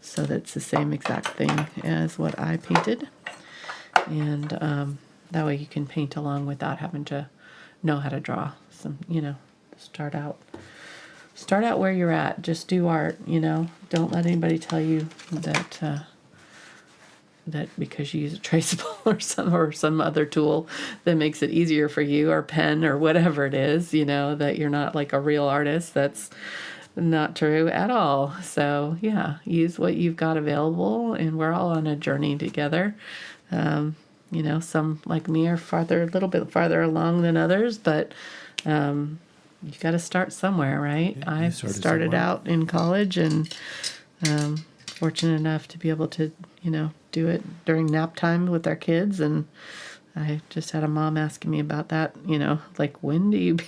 so that it's the same exact thing as what I painted. And that way you can paint along without having to know how to draw. Some, you know, start out where you're at. Just do art, you know. Don't let anybody tell you that that because you use a traceable or some other tool that makes it easier for you, or pen or whatever it is, you know, that you're not like a real artist. That's not true at all. So yeah, use what you've got available, and we're all on a journey together. You know, some like me are a little bit farther along than others, but you got to start somewhere, right? Yeah, I started out in college, and fortunate enough to be able to, you know, do it during nap time with our kids. And I just had a mom asking me about that, you know, like, when do you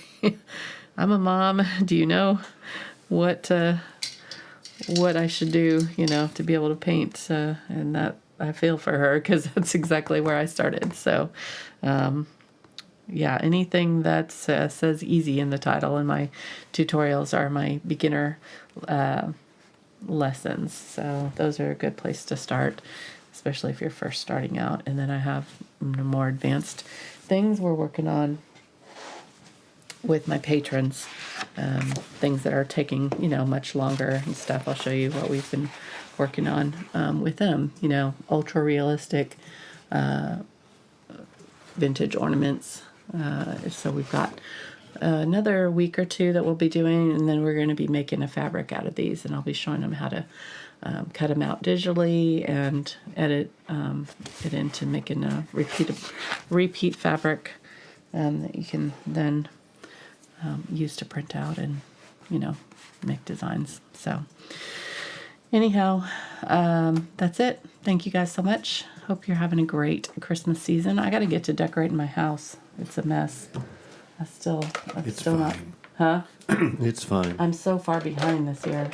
I'm a mom. Do you know what I should do, you know, to be able to paint? And that I feel for her, because that's exactly where I started. So, yeah, anything that says easy in the title in my tutorials are my beginner lessons. So those are a good place to start, especially if you're first starting out. And then I have more advanced things we're working on with my patrons, things that are taking, you know, much longer and stuff. I'll show you what we've been working on with them, you know, ultra realistic vintage ornaments. So we've got another week or two that we'll be doing, and then we're going to be making a fabric out of these, and I'll be showing them how to cut them out digitally and edit it into making a repeat fabric that you can then use to print out and, you know, make designs. So anyhow, that's it. Thank you guys so much. Hope you're having a great Christmas season. I got to get to decorating my house. It's a mess. It's still fine. not, huh? It's fine. I'm so far behind this year.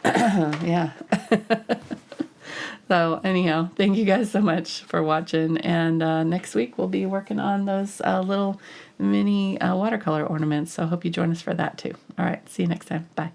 Yeah. So anyhow, thank you guys so much for watching. And next week we'll be working on those little mini watercolor ornaments. So I hope you join us for that too. All right. See you next time. Bye.